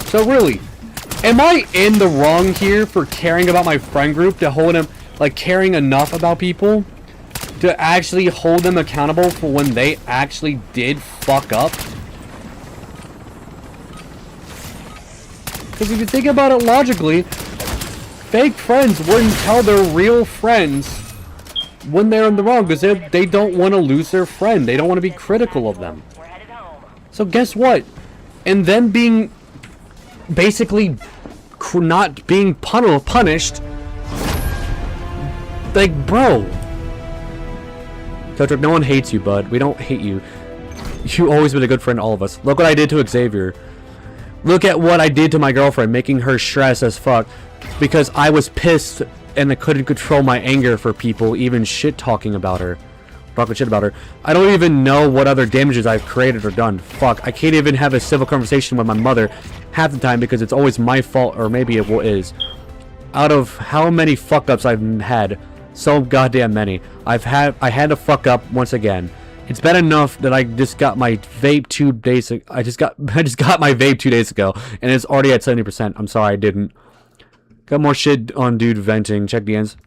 So really, am I in the wrong here for caring about my friend group, to hold them, like, caring enough about people to actually hold them accountable for when they actually did fuck up? Because if you think about it logically, fake friends wouldn't tell their real friends when they're in the wrong, because they don't want to lose their friend. They don't want to be critical of them. So guess what? And them being basically not being punished, like, bro, 𝐤𝐥𝐢𝐜, no one hates you, bud. We don't hate you. You always been a good friend to all of us. Look what I did to Xavier. Look at what I did to my girlfriend, making her stress as fuck because I was pissed and I couldn't control my anger for people even shit talking about her. Talking shit about her. I don't even know what other damages I've created or done. Fuck, I can't even have a civil conversation with my mother half the time because it's always my fault, or maybe it is. Out of how many fuck ups I've had, so goddamn many. I had to fuck up once again, It's bad enough that I just got my vape 2 days ago. I just got my vape 2 days ago, and it's already at 70%. I'm sorry I didn't. Got more shit on dude venting. Check the ends.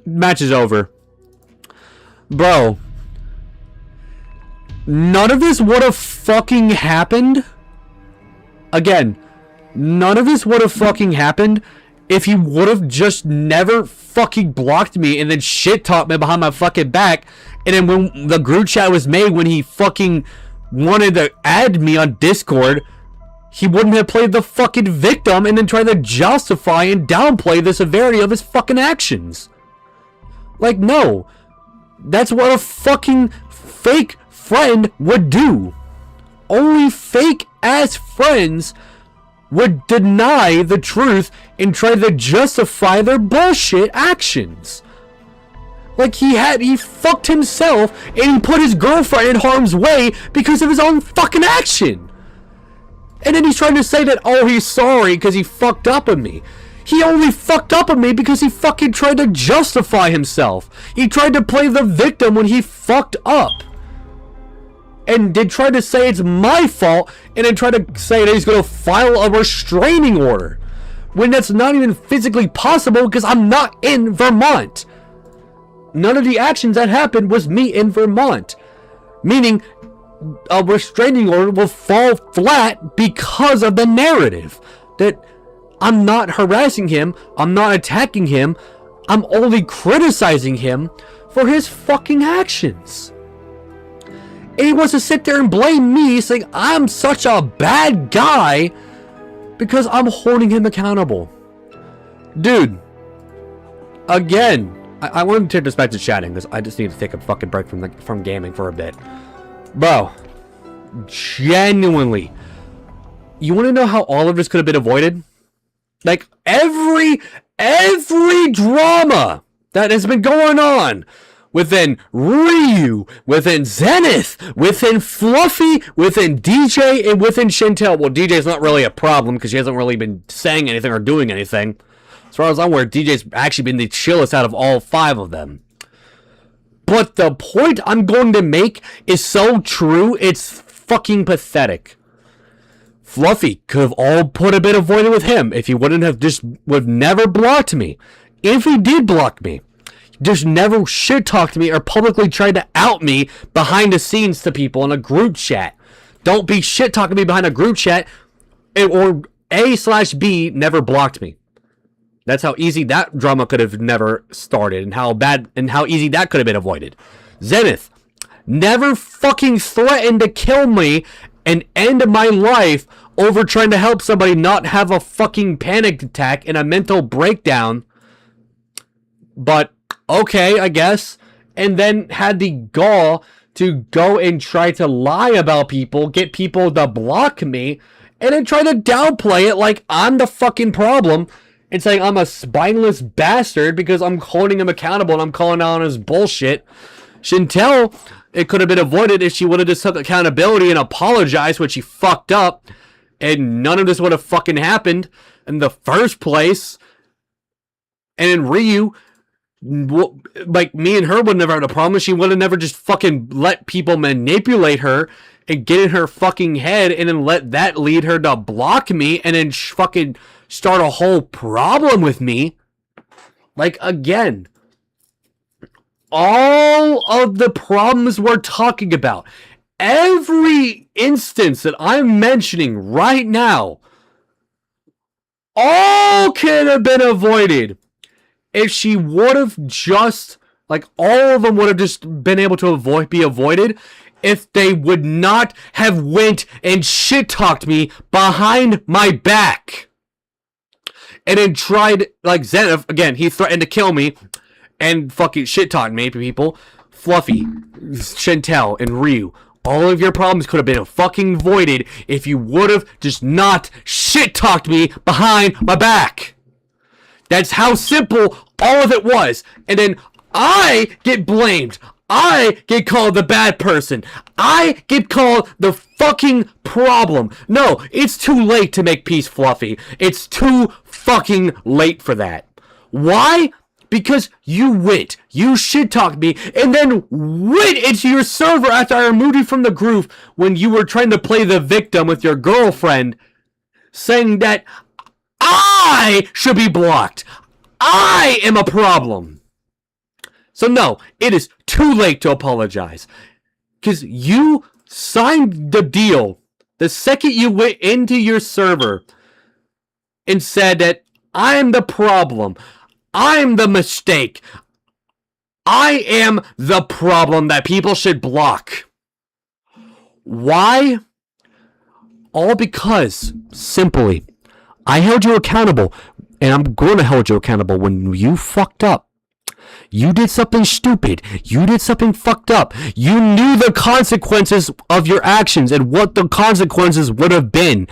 Match is over. Bro. None of this would have fucking happened. Again, none of this would have fucking happened if he would have just never fucking blocked me and then shit talked me behind my fucking back. And then when the group chat was made, when he fucking wanted to add me on Discord, he wouldn't have played the fucking victim and then tried to justify and downplay the severity of his fucking actions. Like, no. That's what a fucking fake friend would do. Only fake ass friends would deny the truth and try to justify their bullshit actions. Like, he fucked himself and he put his girlfriend in harm's way because of his own fucking action. And then he's trying to say that, oh, he's sorry because he fucked up on me. He only fucked up on me because he fucking tried to justify himself. He tried to play the victim when he fucked up. And did try to say it's my fault, and then try to say that he's going to file a restraining order. When that's not even physically possible because I'm not in Vermont. None of the actions that happened was me in Vermont. Meaning, a restraining order will fall flat because of the narrative. That I'm not harassing him, I'm not attacking him, I'm only criticizing him for his fucking actions. And he wants to sit there and blame me, saying I'm such a bad guy because I'm holding him accountable. Dude, again, I want to take this back to chatting because I just need to take a fucking break from gaming for a bit. Bro, genuinely, you want to know how all of this could have been avoided? Like, every drama that has been going on within Ryu, within Zenith, within Fluffy, within DJ, and within Chantel. Well, DJ's not really a problem because she hasn't really been saying anything or doing anything. As far as I'm aware, DJ's actually been the chillest out of all 5 of them. But the point I'm going to make is so true, it's fucking pathetic. Fluffy could have all put a bit of void with him if he would have never blocked me. If he did block me, just never shit talked me or publicly tried to out me behind the scenes to people in a group chat. Don't be shit talking me behind a group chat, or A/B never blocked me. That's how easy that drama could have never started, and how easy that could have been avoided. Zenith never fucking threatened to kill me and end my life over trying to help somebody not have a fucking panic attack and a mental breakdown. But okay, I guess. And then had the gall to go and try to lie about people, get people to block me, and then try to downplay it like I'm the fucking problem. And saying I'm a spineless bastard because I'm holding him accountable and I'm calling out on his bullshit. Chantel, it could have been avoided if she would have just took accountability and apologized when she fucked up. And none of this would have fucking happened in the first place. And in Ryu, like, me and her would never have a problem. She would have never just fucking let people manipulate her and get in her fucking head and then let that lead her to block me and then fucking start a whole problem with me. Like, again, all of the problems we're talking about, every instance that I'm mentioning right now, all could have been avoided if she would have just, like, all of them would have just been able to be avoided if they would not have went and shit-talked me behind my back. And then tried, like Zenith, again, he threatened to kill me and fucking shit-talked me, people. Fluffy, Chantel, and Ryu, all of your problems could have been fucking avoided if you would have just not shit-talked me behind my back. That's how simple all of it was. And then I get blamed. I get called the bad person. I get called the fucking problem. No, it's too late to make peace, Fluffy. It's too fucking late for that. Why? Because you shit-talked me, and then went into your server after I removed you from the group when you were trying to play the victim with your girlfriend, saying that I should be blocked. I am a problem. So no, it is too late to apologize. Because you signed the deal the second you went into your server and said that I'm the problem. I'm the mistake. I am the problem that people should block. Why? All because, simply, I held you accountable, and I'm going to hold you accountable when you fucked up. You did something stupid. You did something fucked up. You knew the consequences of your actions and what the consequences would have been,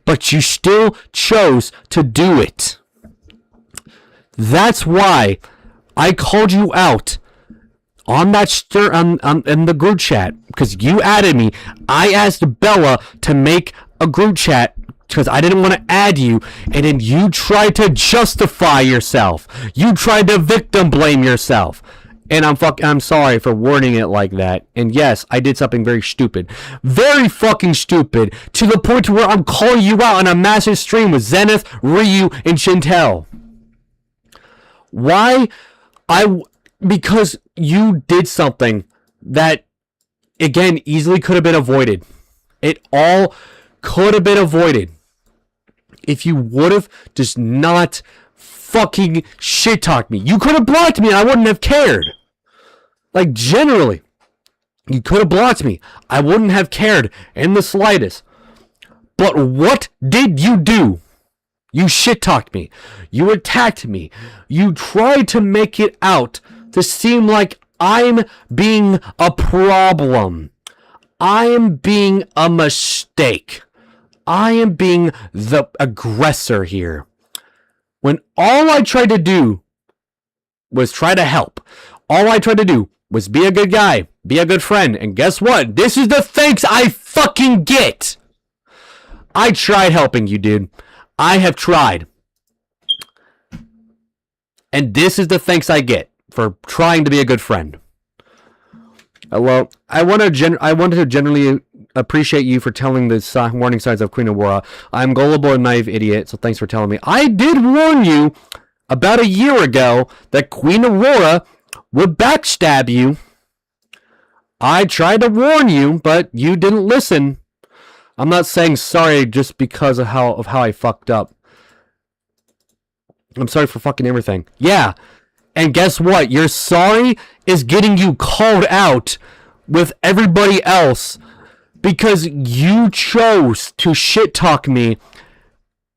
but you still chose to do it. That's why I called you out on that in the group chat, because you added me. I asked Bella to make a group chat because I didn't want to add you, and then you tried to justify yourself. You tried to victim blame yourself. And I'm sorry for wording it like that. And yes, I did something very stupid. Very fucking stupid. To the point where I'm calling you out on a massive stream with Zenith, Ryu, and Chantel. Why? Because you did something that, again, easily could have been avoided. It all could have been avoided if you would have just not fucking shit-talked me. You could have blocked me and I wouldn't have cared. Like, generally, you could have blocked me. I wouldn't have cared in the slightest. But what did you do? You shit-talked me. You attacked me. You tried to make it out to seem like I'm being a problem. I am being a mistake. I am being the aggressor here. When all I tried to do was try to help. All I tried to do was be a good guy, be a good friend. And guess what? This is the thanks I fucking get. I tried helping you, dude. I have tried. And this is the thanks I get for trying to be a good friend. Well, I wanted to generally appreciate you for telling the warning signs of Queen Aurora. I'm gullible and naive idiot, so thanks for telling me. I did warn you about a year ago that Queen Aurora would backstab you. I tried to warn you, but you didn't listen. I'm not saying sorry just because of how I fucked up. I'm sorry for fucking everything. Yeah. And guess what? Your sorry is getting you called out with everybody else because you chose to shit talk me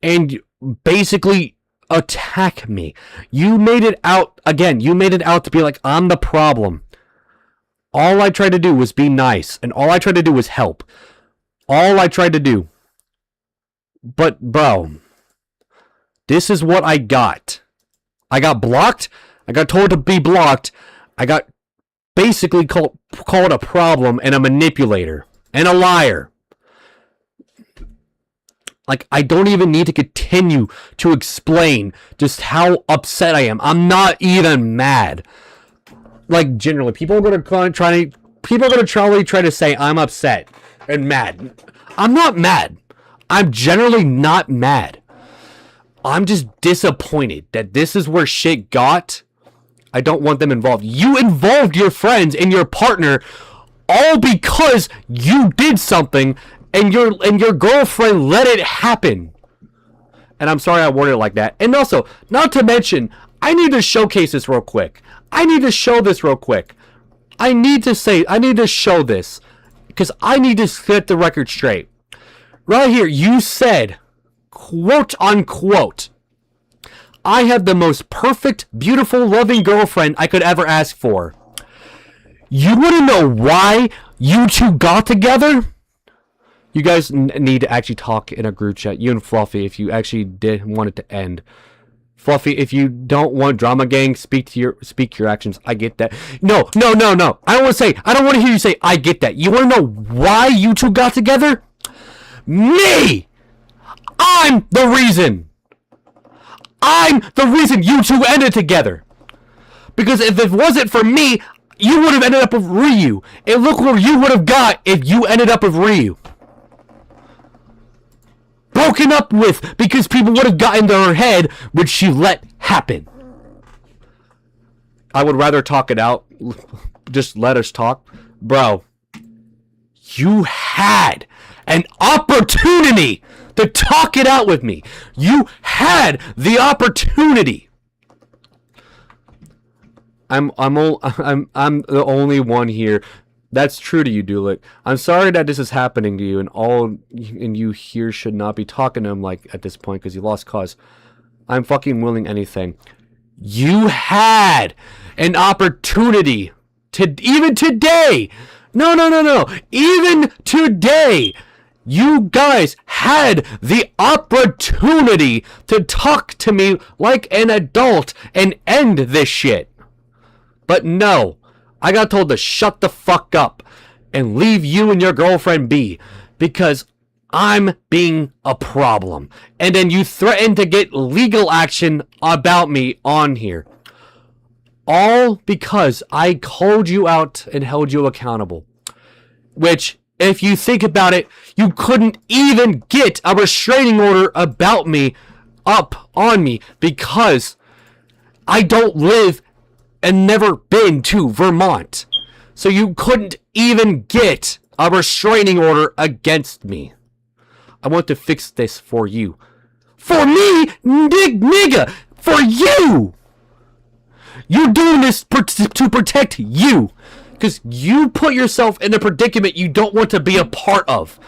and basically attack me. You made it out, again, you made it out to be like, I'm the problem. All I tried to do was be nice, and all I tried to do was help. All I tried to do. But, bro, this is what I got. I got blocked. I got told to be blocked. I got basically called a problem and a manipulator and a liar. Like, I don't even need to continue to explain just how upset I am. I'm not even mad. Like, generally, people are gonna try to say I'm upset and mad. I'm not mad. I'm generally not mad. I'm just disappointed that this is where shit got. I don't want them involved. You involved your friends and your partner all because you did something and your girlfriend let it happen. And I'm sorry I worded it like that. And also, not to mention, I need to showcase this real quick. I need to show this real quick. I need to show this because I need to set the record straight. Right here, you said, quote unquote, I have the most perfect, beautiful, loving girlfriend I could ever ask for. You want to know why you two got together? You guys need to actually talk in a group chat. You and Fluffy, if you actually did want it to end. Fluffy, if you don't want drama gang, speak your actions. I get that. No. I don't want to hear you say I get that. You want to know why you two got together? Me! I'm the reason. I'm the reason you two ended together. Because if it wasn't for me, you would have ended up with Ryu. And look where you would have got if you ended up with Ryu. Broken up with because people would have gotten to her head, which she let happen. I would rather talk it out. Just let us talk. Bro, you had an opportunity to talk it out with me. You had the opportunity. I'm the only one here. That's true to you, 𝐸𝐿𝐜𝐿. I'm sorry that this is happening to you, and you here should not be talking to him like at this point because you lost cause. I'm fucking willing anything. You had an opportunity to even today. No. Even today, you guys had the opportunity to talk to me like an adult and end this shit. But no, I got told to shut the fuck up and leave you and your girlfriend be because I'm being a problem. And then you threaten to get legal action about me on here. All because I called you out and held you accountable. Which, if you think about it, you couldn't even get a restraining order about me up on me because I don't live and never been to Vermont. So you couldn't even get a restraining order against me. I want to fix this for you. For me, nigga! For you! You're doing this to protect you. Because you put yourself in a predicament you don't want to be a part of.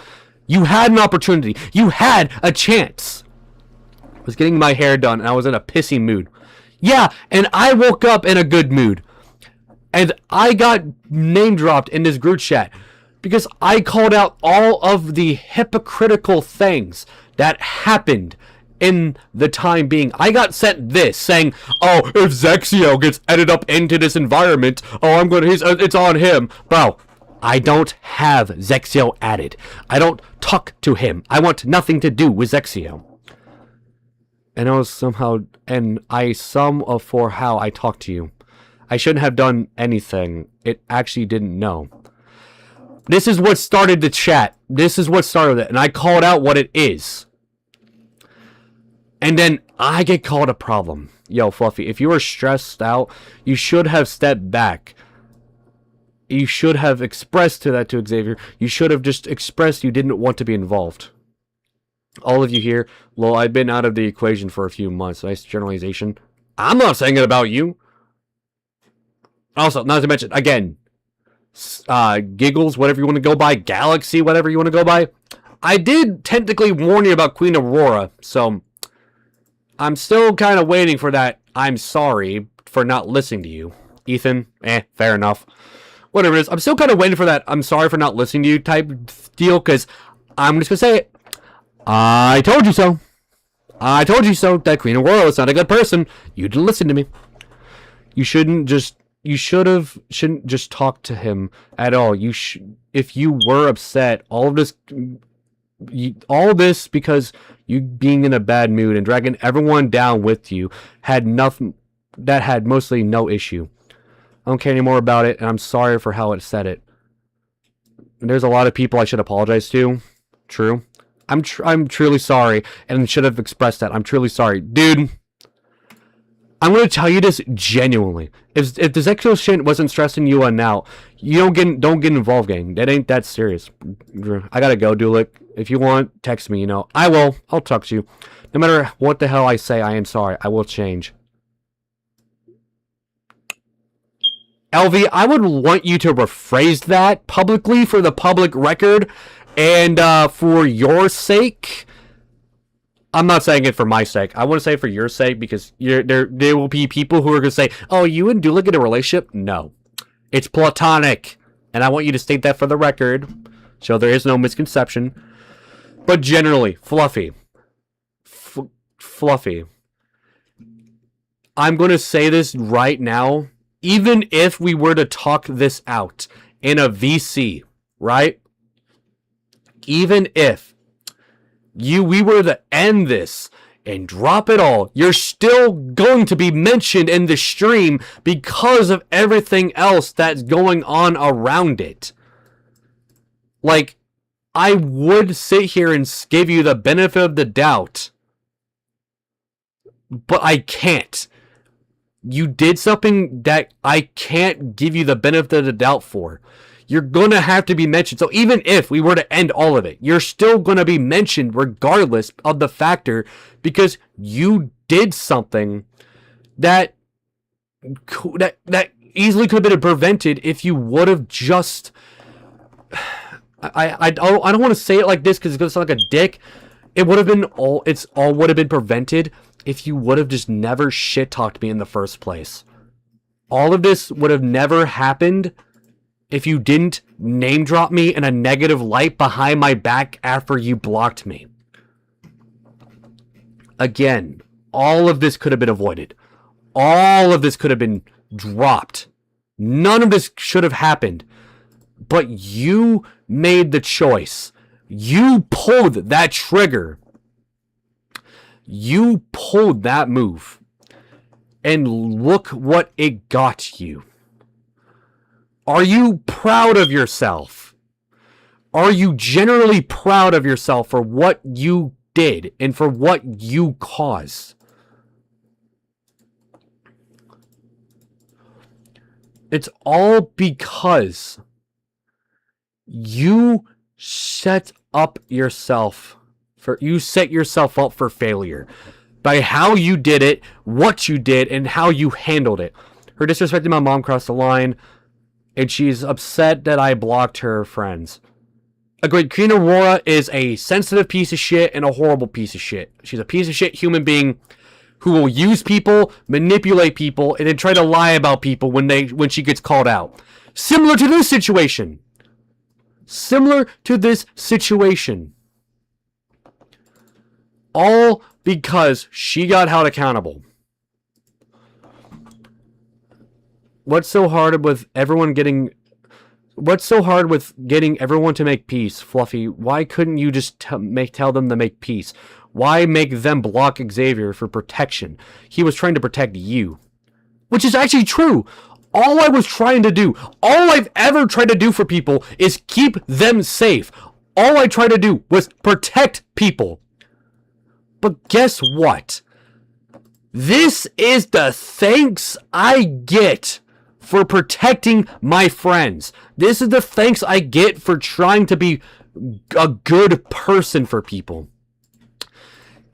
You had an opportunity. You had a chance. I was getting my hair done and I was in a pissy mood. Yeah, and I woke up in a good mood. And I got name dropped in this group chat because I called out all of the hypocritical things that happened in the time being. I got sent this saying, oh, if 𝐻𝐥𝐤𝐜 gets edited up into this environment, oh, it's on him. Bro, I don't have 𝐻𝐥𝐤𝐜 added. I don't talk to him. I want nothing to do with 𝐻𝐥𝐤𝐜. And I was for how I talked to you. I shouldn't have done anything. It actually didn't know. This is what started the chat. This is what started it. And I called out what it is. And then I get called a problem. Yo, Fluffy, if you were stressed out, you should have stepped back. You should have expressed to 𝐸𝐴𝐸𝐴. You should have just expressed you didn't want to be involved. All of you here, well, I've been out of the equation for a few months. Nice generalization. I'm not saying it about you. Also, not to mention, again, Giggles, whatever you want to go by, Galaxy, whatever you want to go by. I did technically warn you about Queen Aurora, so I'm still kind of waiting for that. I'm sorry for not listening to you. Ethan, fair enough. Whatever it is, I'm still kind of waiting for that I'm sorry for not listening to you type deal, because I'm just going to say it. I told you so. I told you so that Queen Aurora is not a good person. You didn't listen to me. You shouldn't just talk to him at all. If you were upset, all this because you being in a bad mood and dragging everyone down with you had mostly no issue. I don't care anymore about it, and I'm sorry for how it said it. And there's a lot of people I should apologize to. True. I'm truly sorry and should have expressed that. I'm truly sorry. Dude, I'm going to tell you this genuinely. If the 𝐻𝐥𝐤𝐜 shit wasn't stressing you on now, you don't get involved, gang. That ain't that serious. I gotta go, 𝐸𝐿𝐜𝐿. If you want, text me, I will. I'll talk to you. No matter what the hell I say, I am sorry. I will change. LV, I would want you to rephrase that publicly for the public record. And for your sake, I'm not saying it for my sake. I want to say it for your sake because there will be people who are going to say, oh, you and 𝐸𝐿𝐜𝐿 get a relationship? No. It's platonic. And I want you to state that for the record. So there is no misconception. But generally, Fluffy. Fluffy. I'm going to say this right now. Even if we were to talk this out in a VC, right? Even if we were to end this and drop it all, you're still going to be mentioned in the stream because of everything else that's going on around it. Like, I would sit here and give you the benefit of the doubt, but I can't. You did something that I can't give you the benefit of the doubt for. You're going to have to be mentioned. So even if we were to end all of it, you're still going to be mentioned regardless of the factor, because you did something that easily could have been prevented if you would have just... I don't want to say it like this because it's going to sound like a dick. It would have been all would have been prevented if you would have just never shit-talked me in the first place. All of this would have never happened if you didn't name-drop me in a negative light behind my back after you blocked me. Again, all of this could have been avoided. All of this could have been dropped. None of this should have happened. But you made the choice. You pulled that trigger. You pulled that move. And look what it got you. Are you proud of yourself? Are you generally proud of yourself for what you did and for what you caused? It's all because you set yourself up for failure by how you did it, what you did, and how you handled it. Her disrespecting my mom crossed the line, and she's upset that I blocked her friends. Agreed. Queen Aurora is a sensitive piece of shit and a horrible piece of shit. She's a piece of shit human being who will use people, manipulate people, and then try to lie about people when she gets called out. Similar to this situation. All because she got held accountable. What's so hard with getting everyone to make peace, Fluffy? Why couldn't you just tell them to make peace? Why make them block Xavier for protection? He was trying to protect you. Which is actually true. All I was trying to do, all I've ever tried to do for people is keep them safe. All I tried to do was protect people. But guess what? This is the thanks I get for protecting my friends. This is the thanks I get for trying to be a good person for people.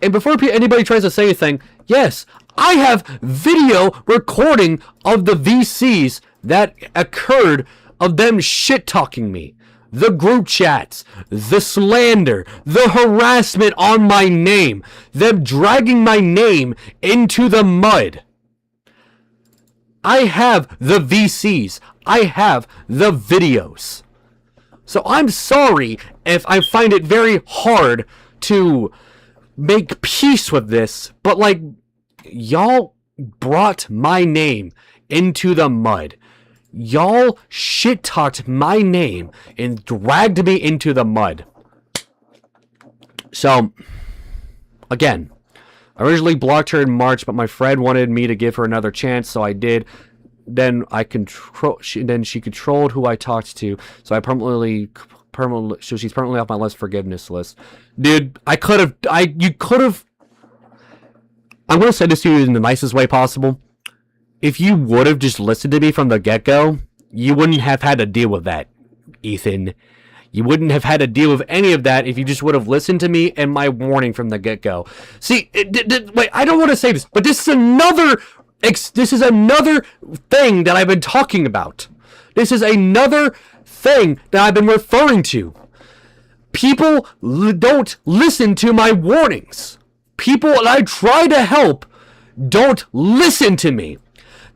And before anybody tries to say anything, yes, I have video recording of the VCs that occurred of them shit-talking me. The group chats, the slander, the harassment on my name, them dragging my name into the mud. I have the VCs. I have the videos. So I'm sorry if I find it very hard to make peace with this, but like, y'all brought my name into the mud. Y'all shit-talked my name and dragged me into the mud. So, again, I originally blocked her in March, but my friend wanted me to give her another chance, so I did. Then she controlled who I talked to, so I so she's permanently off my forgiveness list. Dude, you could have. I'm gonna say this to you in the nicest way possible. If you would have just listened to me from the get-go, you wouldn't have had to deal with that, Ethan. You wouldn't have had to deal with any of that if you just would have listened to me and my warning from the get-go. See, wait, I don't want to say this, but this is another thing that I've been talking about. This is another thing that I've been referring to. People don't listen to my warnings. People that I try to help don't listen to me.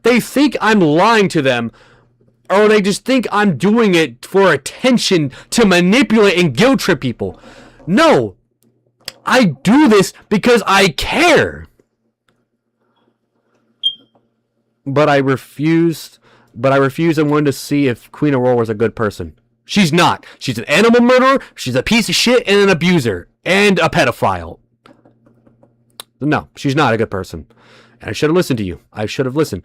They think I'm lying to them, or they just think I'm doing it for attention to manipulate and guilt trip people. No, I do this because I care. But I refused and wanted to see if Queen Aurora was a good person. She's not. She's an animal murderer, she's a piece of shit, and an abuser, and a pedophile. No, she's not a good person. And I should have listened to you. I should have listened.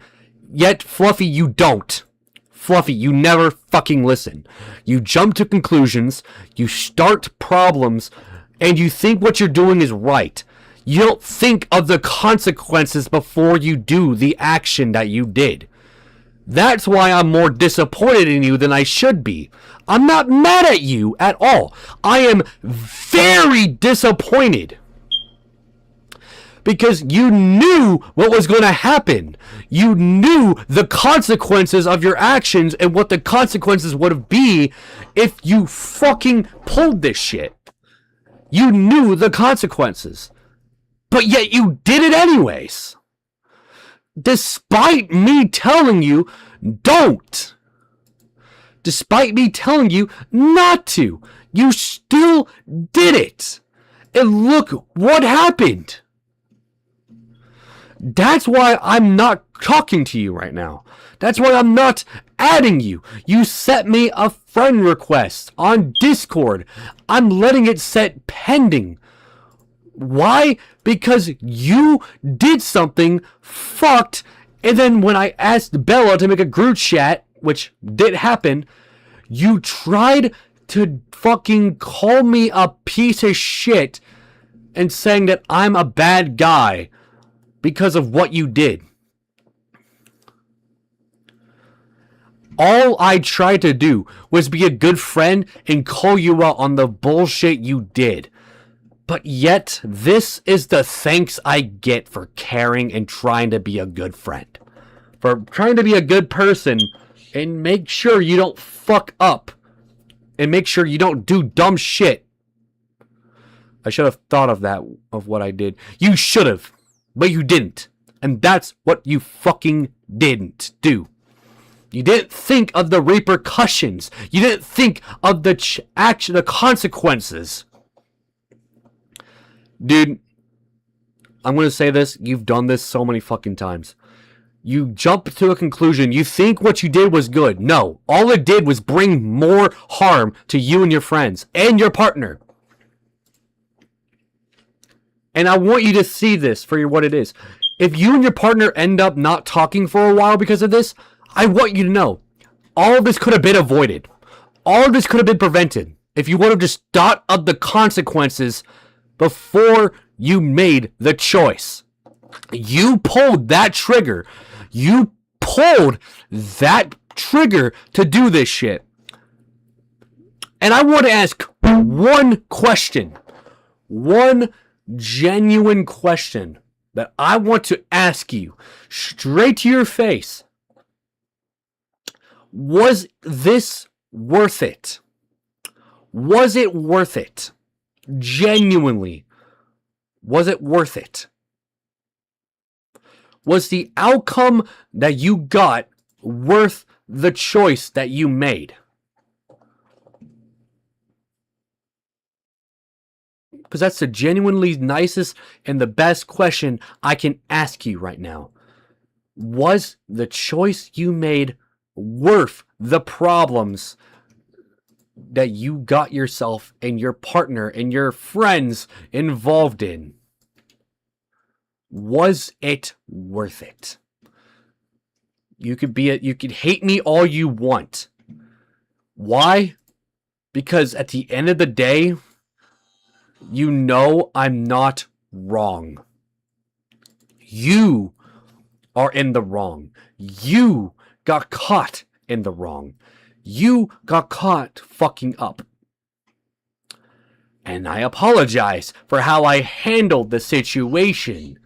Yet, Fluffy, you don't. Fluffy, you never fucking listen. You jump to conclusions, you start problems, and you think what you're doing is right. You don't think of the consequences before you do the action that you did. That's why I'm more disappointed in you than I should be. I'm not mad at you at all. I am very disappointed. Because you knew what was going to happen. You knew the consequences of your actions and what the consequences would be if you fucking pulled this shit. You knew the consequences. But yet you did it anyways. Despite me telling you, don't. Despite me telling you not to. You still did it. And look what happened. That's why I'm not talking to you right now. That's why I'm not adding you. You sent me a friend request on Discord. I'm letting it set pending. Why? Because you did something fucked, and then when I asked Bella to make a group chat, which did happen, you tried to fucking call me a piece of shit and saying that I'm a bad guy because of what you did. All I tried to do was be a good friend and call you out on the bullshit you did. But yet, this is the thanks I get for caring and trying to be a good friend. For trying to be a good person and make sure you don't fuck up. And make sure you don't do dumb shit. I should have thought of that, of what I did. You should have. But you didn't. And that's what you fucking didn't do. You didn't think of the repercussions. You didn't think of the the consequences. Dude, I'm going to say this. You've done this so many fucking times. You jump to a conclusion. You think what you did was good. No. All it did was bring more harm to you and your friends. And your partner. And I want you to see this for what it is. If you and your partner end up not talking for a while because of this, I want you to know, all of this could have been avoided. All of this could have been prevented if you would have just thought of the consequences before you made the choice. You pulled that trigger. You pulled that trigger to do this shit. And I want to ask one question. One genuine question that I want to ask you straight to your face. Was this worth it? Was it worth it? Genuinely. Was it worth it? Was the outcome that you got worth the choice that you made? Because that's the genuinely nicest and the best question I can ask you right now. Was the choice you made worth the problems that you got yourself and your partner and your friends involved in? Was it worth it? You could hate me all you want. Why? Because at the end of the day, you know I'm not wrong. You are in the wrong. You got caught in the wrong. You got caught fucking up. And I apologize for how I handled the situation.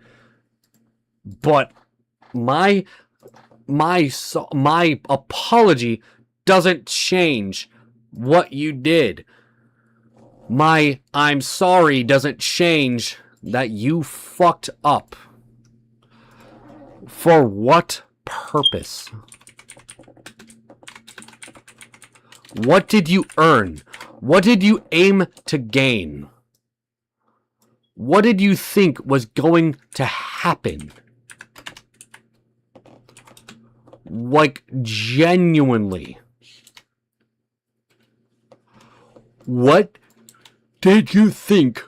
But my apology doesn't change what you did. My I'm sorry doesn't change that you fucked up. For what purpose? What did you earn? What did you aim to gain? What did you think was going to happen? Like, genuinely. What did you think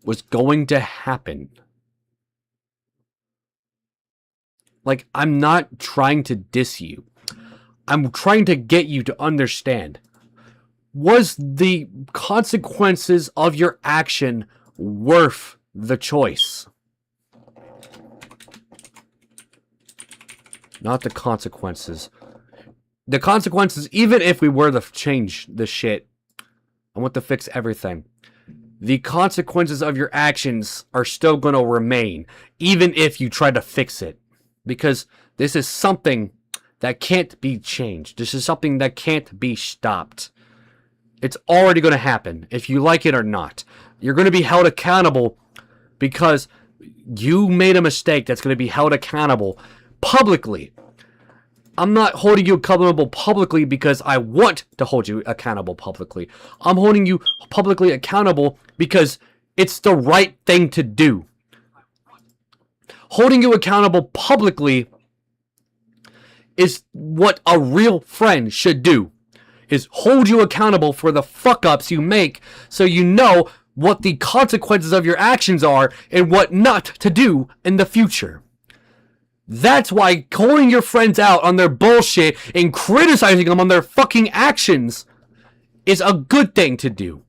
was going to happen? Like, I'm not trying to diss you. I'm trying to get you to understand. Was the consequences of your action worth the choice? Not the consequences. The consequences, even if we were to change the shit, I want to fix everything. The consequences of your actions are still going to remain, even if you try to fix it. Because this is something that can't be changed. This is something that can't be stopped. It's already going to happen, if you like it or not. You're going to be held accountable because you made a mistake that's going to be held accountable publicly. I'm not holding you accountable publicly because I want to hold you accountable publicly. I'm holding you publicly accountable because it's the right thing to do. Holding you accountable publicly is what a real friend should do. Is hold you accountable for the fuck-ups you make so you know what the consequences of your actions are and what not to do in the future. That's why calling your friends out on their bullshit and criticizing them on their fucking actions is a good thing to do.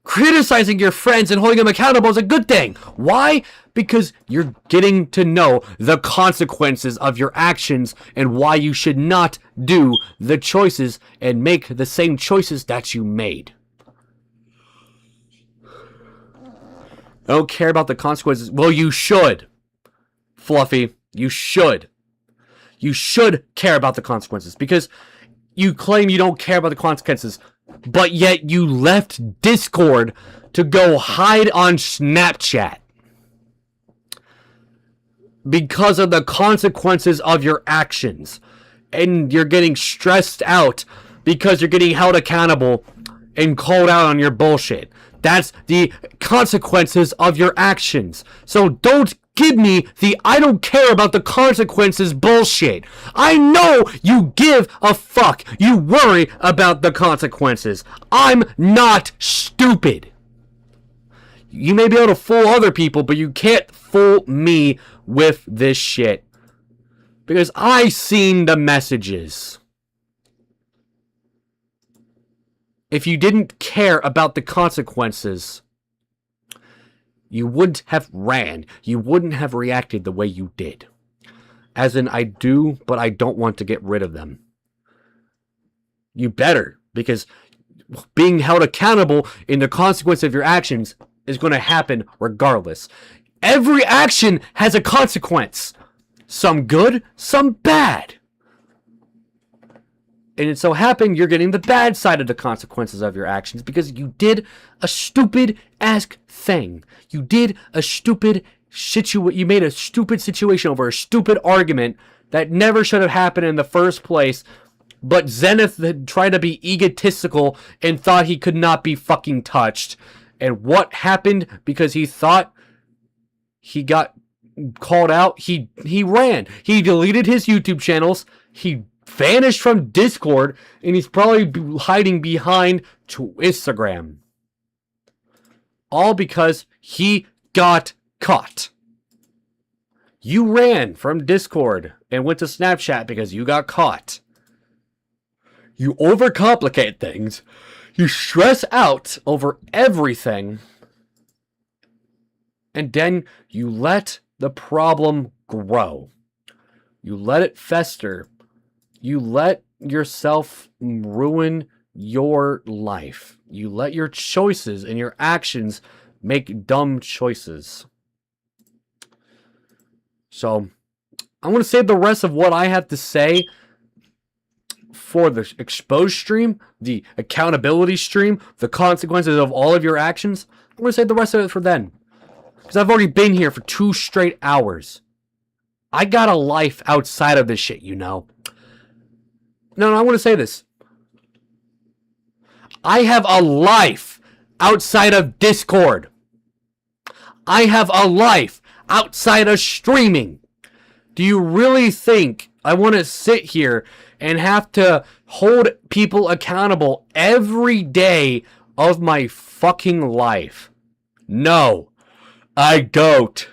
Criticizing your friends and holding them accountable is a good thing. Why? Because you're getting to know the consequences of your actions and why you should not do the choices and make the same choices that you made. I don't care about the consequences. Well, you should. Fluffy, you should. You should care about the consequences because you claim you don't care about the consequences, but yet you left Discord to go hide on Snapchat because of the consequences of your actions. And you're getting stressed out because you're getting held accountable and called out on your bullshit. That's the consequences of your actions. So don't give me the I don't care about the consequences bullshit. I know you give a fuck. You worry about the consequences. I'm not stupid. You may be able to fool other people, but you can't fool me with this shit. Because I seen the messages. If you didn't care about the consequences, you wouldn't have ran. You wouldn't have reacted the way you did. As in, I do, but I don't want to get rid of them. You better, because being held accountable in the consequence of your actions is going to happen regardless. Every action has a consequence. Some good, some bad. And it so happened you're getting the bad side of the consequences of your actions because you did a stupid ass thing. You did a stupid you made a stupid situation over a stupid argument that never should have happened in the first place. But Zenith had tried to be egotistical and thought he could not be fucking touched. And what happened because he thought he got called out? He ran. He deleted his YouTube channels. He vanished from Discord, and he's probably hiding behind Instagram. All because he got caught. You ran from Discord and went to Snapchat because you got caught. You overcomplicate things. You stress out over everything. And then you let the problem grow. You let it fester. You let yourself ruin your life. You let your choices and your actions make dumb choices. So, I'm going to save the rest of what I have to say for the exposed stream, the accountability stream, the consequences of all of your actions. I'm going to save the rest of it for then. Because I've already been here for 2 straight hours. I got a life outside of this shit, you know. No, I want to say this. I have a life outside of Discord. I have a life outside of streaming. Do you really think I want to sit here and have to hold people accountable every day of my fucking life? No, I don't.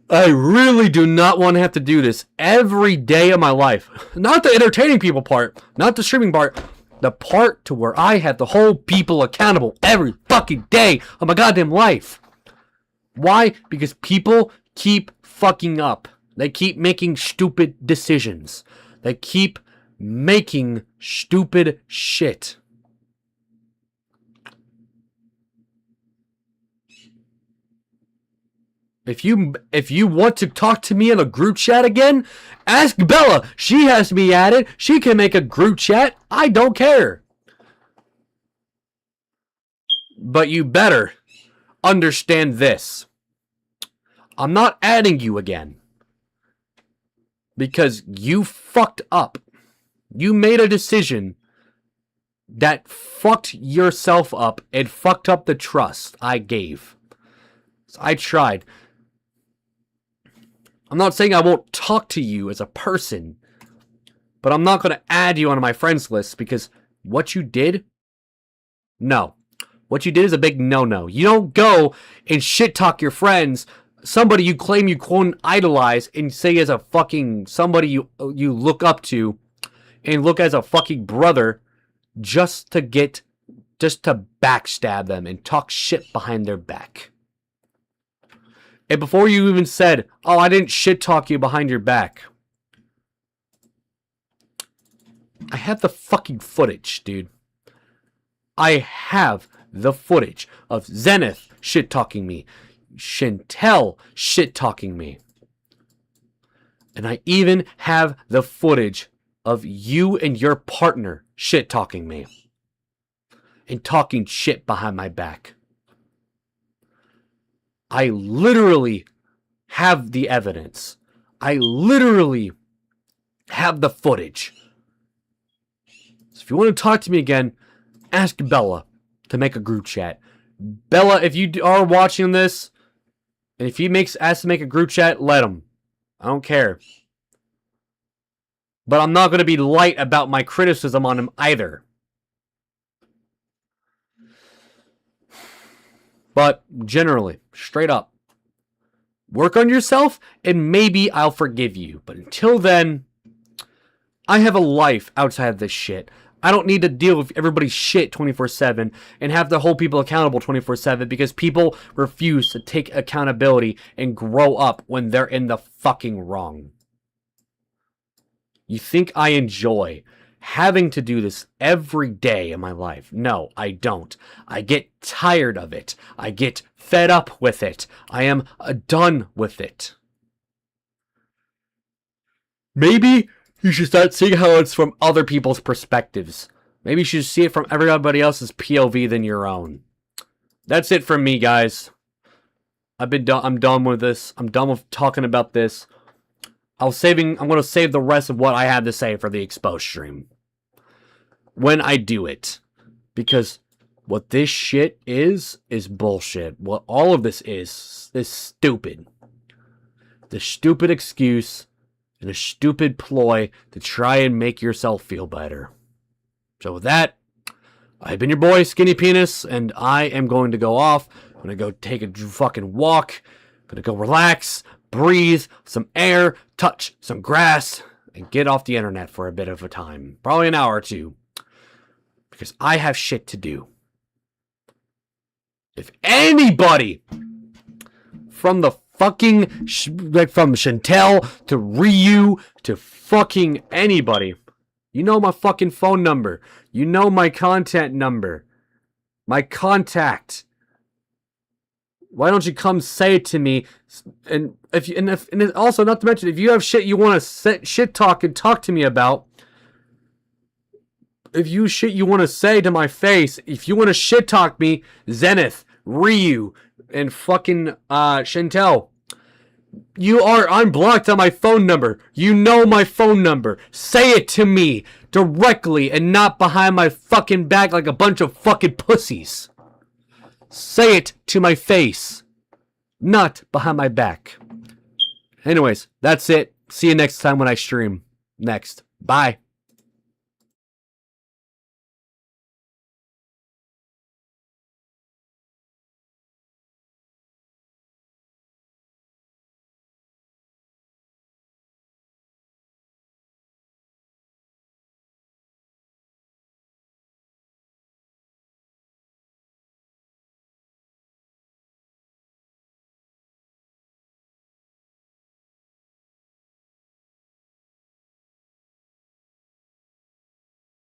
I really do not want to have to do this every day of my life. Not the entertaining people part, not the streaming part, the part to where I have to hold people accountable every fucking day of my goddamn life. Why? Because people keep fucking up. They keep making stupid decisions. They keep making stupid shit. If you want to talk to me in a group chat again, ask Bella. She has me added. She can make a group chat. I don't care. But you better understand this. I'm not adding you again. Because you fucked up. You made a decision that fucked yourself up and fucked up the trust I gave. So I tried. I'm not saying I won't talk to you as a person, but I'm not going to add you onto my friends list because what you did, no. What you did is a big no-no. You don't go and shit-talk your friends, somebody you claim you quote idolize, and say as a fucking somebody you look up to and look as a fucking brother just to backstab them and talk shit behind their back. And before you even said, oh, I didn't shit talk you behind your back. I have the fucking footage, dude. I have the footage of Zenith shit talking me. Chantel shit talking me. And I even have the footage of you and your partner shit talking me. And talking shit behind my back. I literally have the evidence. I literally have the footage. So if you want to talk to me again, ask Bella to make a group chat. Bella, if you are watching this, and if he asks to make a group chat, let him. I don't care. But I'm not going to be light about my criticism on him either. But generally, straight up, work on yourself and maybe I'll forgive you. But until then, I have a life outside of this shit. I don't need to deal with everybody's shit 24/7 and have to hold people accountable 24/7 because people refuse to take accountability and grow up when they're in the fucking wrong. You think I enjoy having to do this every day in my life? No, I don't. I get tired of it. I get fed up with it. I am done with it. Maybe you should start seeing how it's from other people's perspectives. Maybe you should see it from everybody else's POV than your own. That's it from me, guys. I'm done with this. I'm done with talking about this. I'm going to save the rest of what I have to say for the exposed stream when I do it. Because what this shit is bullshit. What all of this is stupid. The stupid excuse and a stupid ploy to try and make yourself feel better. So with that, I've been your boy, Skinny Penis, and I am going to go off. I'm going to go take a fucking walk. I'm going to go relax, breathe some air, touch some grass, and get off the internet for a bit of a time. Probably an hour or two. Because I have shit to do. If anybody from the fucking, like from Chantel to Ryu to fucking anybody, you know my fucking phone number. You know my contact number. My contact. Why don't you come say it to me? And also, not to mention, if you have shit you want to shit talk and talk to me about, if you shit you want to say to my face, if you want to shit talk me, Zenith, Ryu, and fucking Chantel, you are unblocked on my phone number. You know my phone number. Say it to me directly and not behind my fucking back like a bunch of fucking pussies. Say it to my face, not behind my back. Anyways, that's it. See you next time when I stream. Next. Bye.